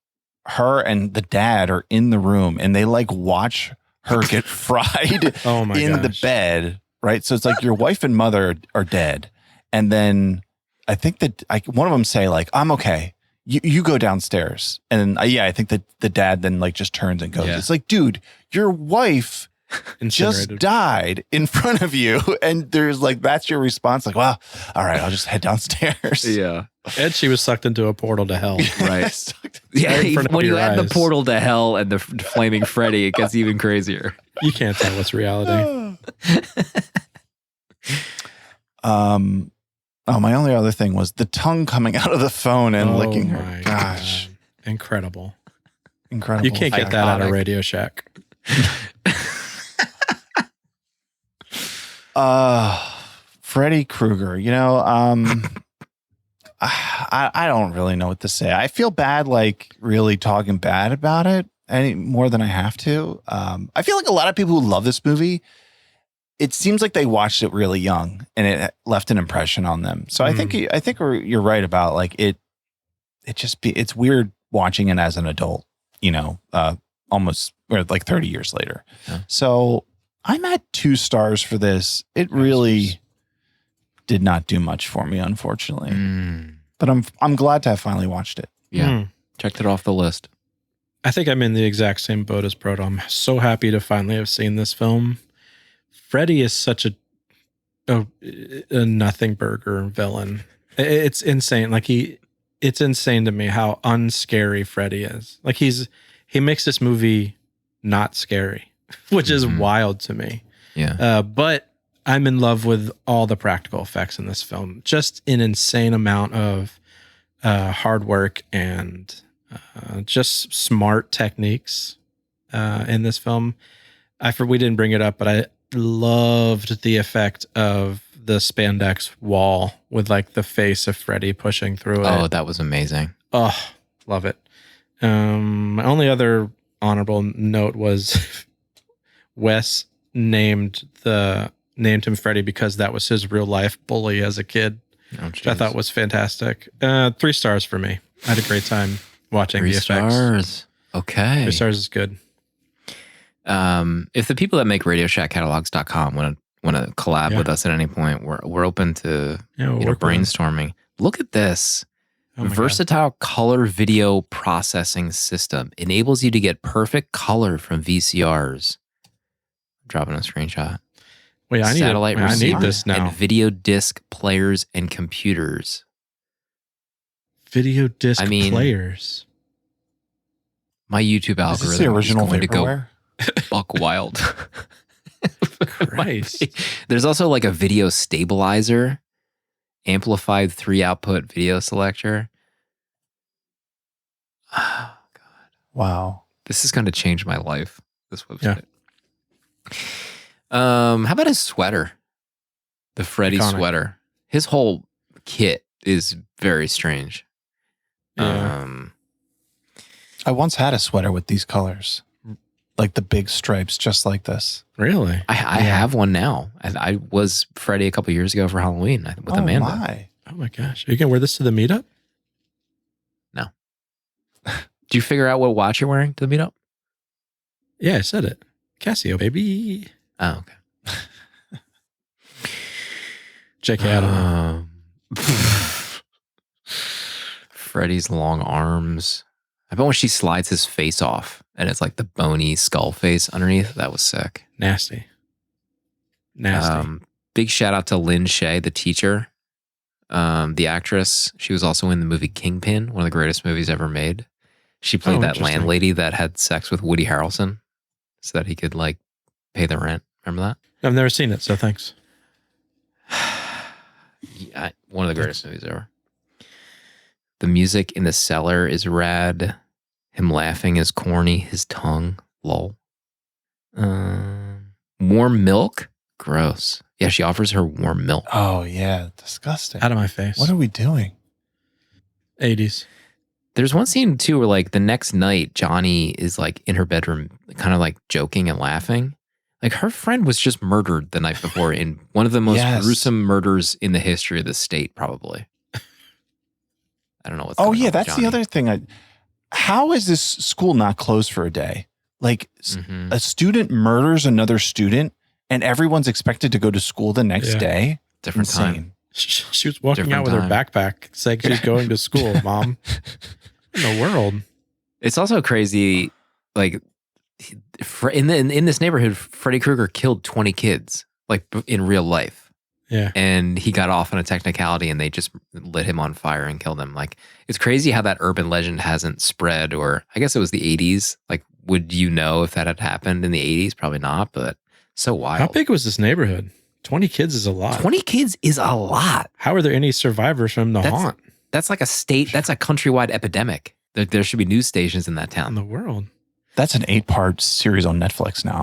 her and the dad are in the room and they like watch her get fried in the bed, right? So it's like your wife and mother are dead. And then I think that one of them say like, "I'm okay. You go downstairs." And then, I think that the dad then like just turns and goes. Yeah. It's like, dude, your wife just died in front of you. And there's like, that's your response. Like, well, all right, I'll just head downstairs. Yeah. And she was sucked into a portal to hell. Right. Yeah. When you add the portal to hell and the flaming Freddy, it gets even crazier. You can't tell what's reality. My only other thing was the tongue coming out of the phone and licking her. Gosh. God. Incredible. Incredible. You can't get that out of Radio Shack. Freddy Krueger, I don't really know what to say. I feel bad, like really talking bad about it any more than I have to. I feel like a lot of people who love this movie, it seems like they watched it really young and it left an impression on them. So I think you're right about like it's weird watching it as an adult, almost or like 30 years later. Yeah. So I'm at 2 stars for this. It really did not do much for me, unfortunately. But I'm glad to have finally watched it. Yeah. Checked it off the list. I think I'm in the exact same boat as Proto. I'm so happy to finally have seen this film. Freddy is such a nothing burger villain. It's insane. Like it's insane to me how unscary Freddy is. Like he makes this movie not scary, which is wild to me. Yeah. But I'm in love with all the practical effects in this film. Just an insane amount of hard work and just smart techniques in this film. We didn't bring it up, but I loved the effect of the spandex wall with like the face of Freddy pushing through it. Oh, that was amazing. Oh, love it. My only other honorable note was Wes named him Freddy because that was his real life bully as a kid, which I thought was fantastic. 3 stars for me. I had a great time watching the effects. 3 stars. Okay. 3 stars is good. If the people that make RadioShackCatalogs.com want to collab with us at any point, we're open to brainstorming. Look at this. Versatile color video processing system enables you to get perfect color from VCRs. I'm dropping a screenshot. Wait, I need this now. And video disc players and computers. Video disc players. My YouTube algorithm is the original going vaporware? to go buck wild. Christ. There's also like a video stabilizer, amplified 3-output video selector. Oh, God. Wow. This is going to change my life, this website. Yeah. How about his sweater? The Freddy sweater. His whole kit is very strange. Yeah. I once had a sweater with these colors. Like the big stripes, just like this. Really? I have one now. I was Freddy a couple years ago for Halloween with Amanda. Oh my gosh. Are you going to wear this to the meetup? No. Did you figure out what watch you're wearing to the meetup? Yeah, I said it. Casio, baby. Oh, okay. JK, I don't know. Freddy's long arms. I bet when she slides his face off and it's like the bony skull face underneath, that was sick. Nasty. Big shout out to Lynn Shay, the teacher, the actress. She was also in the movie Kingpin, one of the greatest movies ever made. She played that landlady that had sex with Woody Harrelson so that he could like pay the rent. Remember that? I've never seen it, so thanks. Yeah, one of the greatest movies ever. The music in The Cellar is rad. Him laughing is corny. His tongue, lol. Warm milk? Gross. Yeah, she offers her warm milk. Oh, yeah. Disgusting. Out of my face. What are we doing? 80s. There's one scene too where like the next night, Johnny is like in her bedroom, kind of like joking and laughing. Like her friend was just murdered the night before in one of the most gruesome murders in the history of the state, probably. I don't know what's going on with that's Johnny. the other thing. How is this school not closed for a day? Like a student murders another student and everyone's expected to go to school the next day? Different Insane. time. She was walking Different out with her time. backpack saying she's going to school, Mom. In the world. It's also crazy, like in this neighborhood, Freddy Krueger killed 20 kids, like in real life. Yeah. And he got off on a technicality and they just lit him on fire and killed him. Like, it's crazy how that urban legend hasn't spread, or I guess it was the 80s. Like, would you know if that had happened in the 80s? Probably not, but so wild. How big was this neighborhood? 20 kids is a lot. 20 kids is a lot. How are there any survivors from the haunt That's like a state, that's a countrywide epidemic. There should be news stations in that in town. the world? That's an 8-part series on Netflix now.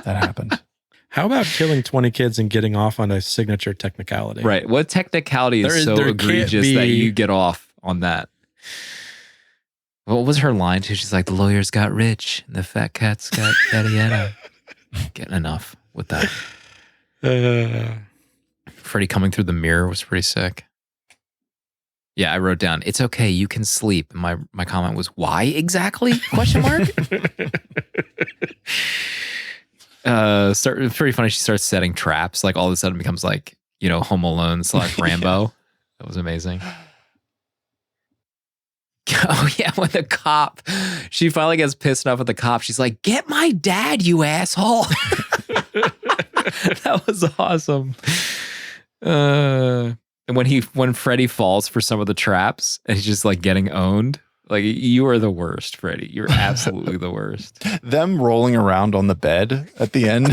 That happened. How about killing 20 kids and getting off on a signature technicality? Right. What technicality is so there can't egregious that be- you get off on that? What was her line too? She's like, the lawyers got rich and the fat cats got yada yada. Getting enough with that. Freddy coming through the mirror was pretty sick. Yeah, I wrote down, it's okay, you can sleep. My comment was, why exactly? Question mark? Pretty funny. She starts setting traps. Like all of a sudden becomes like, Home Alone / Rambo. That was amazing. Oh yeah, when the cop, she finally gets pissed off at the cop. She's like, "Get my dad, you asshole!" That was awesome. And when Freddy falls for some of the traps, and he's just like getting owned. Like, you are the worst, Freddy. You're absolutely the worst. Them rolling around on the bed at the end.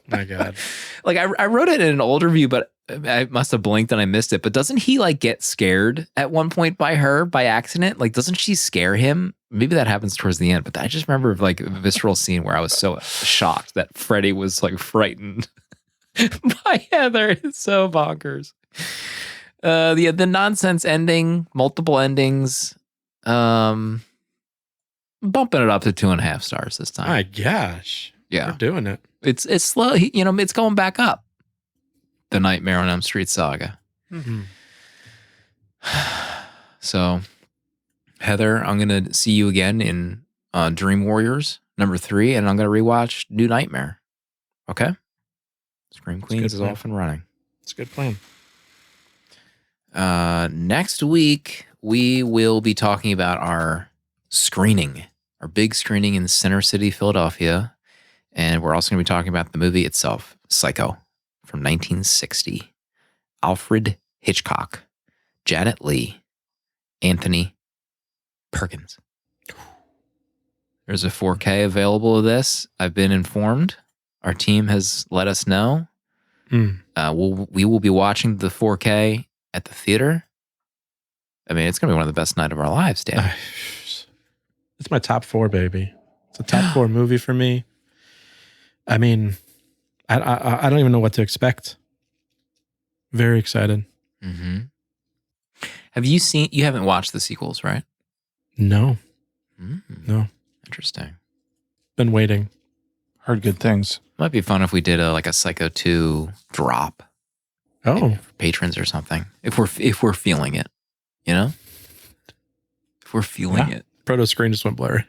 My God. Like I wrote it in an old review, but I must have blinked and I missed it. But doesn't he like get scared at one point by her by accident? Like, doesn't she scare him? Maybe that happens towards the end, but I just remember like a visceral scene where I was so shocked that Freddy was like frightened by Heather. It's so bonkers. The nonsense ending, multiple endings. Bumping it up to 2.5 stars this time. My gosh. Yeah. We're doing it. It's slow. It's going back up. The Nightmare on Elm Street saga. Mm-hmm. So, Heather, I'm going to see you again in Dream Warriors #3, and I'm going to rewatch New Nightmare. Okay? Scream Queens is plan. off and running. It's a good plan. Next week, we will be talking about our big screening in Center City, Philadelphia. And we're also going to be talking about the movie itself, Psycho, from 1960. Alfred Hitchcock, Janet Leigh, Anthony Perkins. There's a 4K available of this. I've been informed. Our team has let us know. We will be watching the 4K at the theater. I mean, it's going to be one of the best nights of our lives, Dan. It's my top 4, baby. It's a top 4 movie for me. I mean, I don't even know what to expect. Very excited. Mm-hmm. You haven't watched the sequels, right? No. No. Interesting. Been waiting. Heard good things. Might be fun if we did a Psycho 2 drop. Oh. For patrons or something. If we're feeling it, If we're feeling it. Proto screen just went blurry.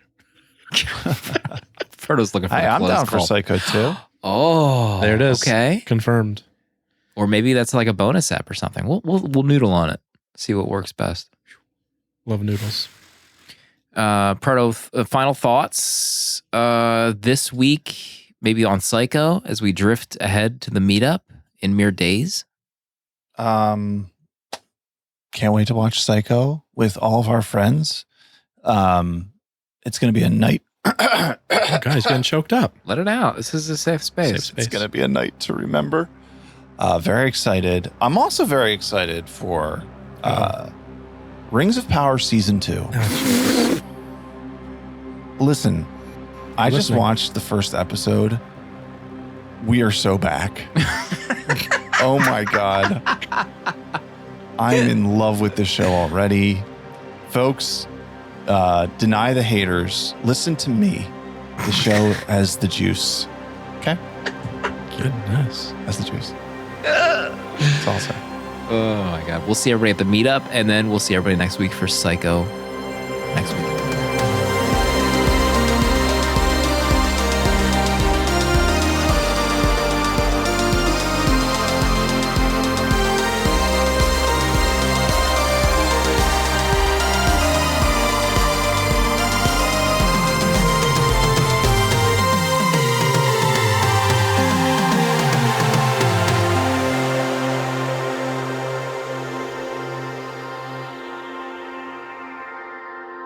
Proto's looking for the I'm close down for call. Psycho 2. Oh, There it is. Okay. Confirmed. Or maybe that's like a bonus app or something. We'll noodle on it. See what works best. Love noodles. Proto, final thoughts this week, maybe on Psycho as we drift ahead to the meetup in mere days. Can't wait to watch Psycho with all of our friends. It's going to be a night. Oh, God, he's getting choked up. Let it out. This is a safe space. Safe space. It's going to be a night to remember. Very excited. I'm also very excited for Rings of Power Season 2. Listen, I just watched the first episode. We are so back. Oh my God. I'm in love with this show already. Folks, deny the haters. Listen to me. The show has the juice. Okay? Goodness. That's the juice. That's all I'll say. Oh my God. We'll see everybody at the meetup, and then we'll see everybody next week for Psycho next week.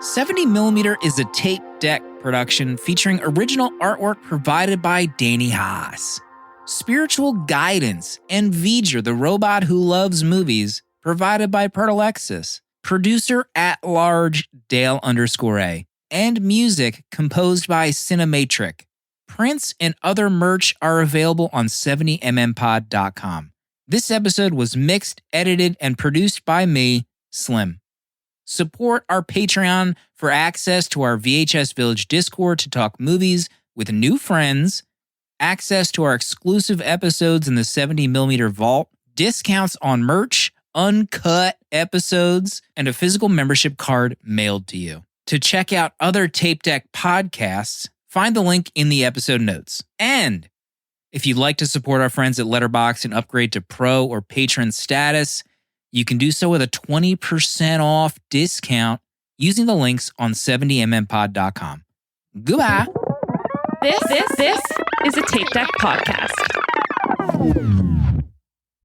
$70mm is a tape deck production featuring original artwork provided by Danny Haas. Spiritual guidance and V'ger, the robot who loves movies, provided by Pertalexis. Producer at large Dale_A. And music composed by Cinematric. Prints and other merch are available on 70mmpod.com. This episode was mixed, edited, and produced by me, Slim. Support our Patreon for access to our VHS Village Discord to talk movies with new friends, access to our exclusive episodes in the 70mm vault, discounts on merch, uncut episodes, and a physical membership card mailed to you. To check out other Tape Deck podcasts, find the link in the episode notes. And if you'd like to support our friends at Letterboxd and upgrade to Pro or Patron status, you can do so with a 20% off discount using the links on 70mmpod.com. Goodbye. This is a Tape Deck podcast.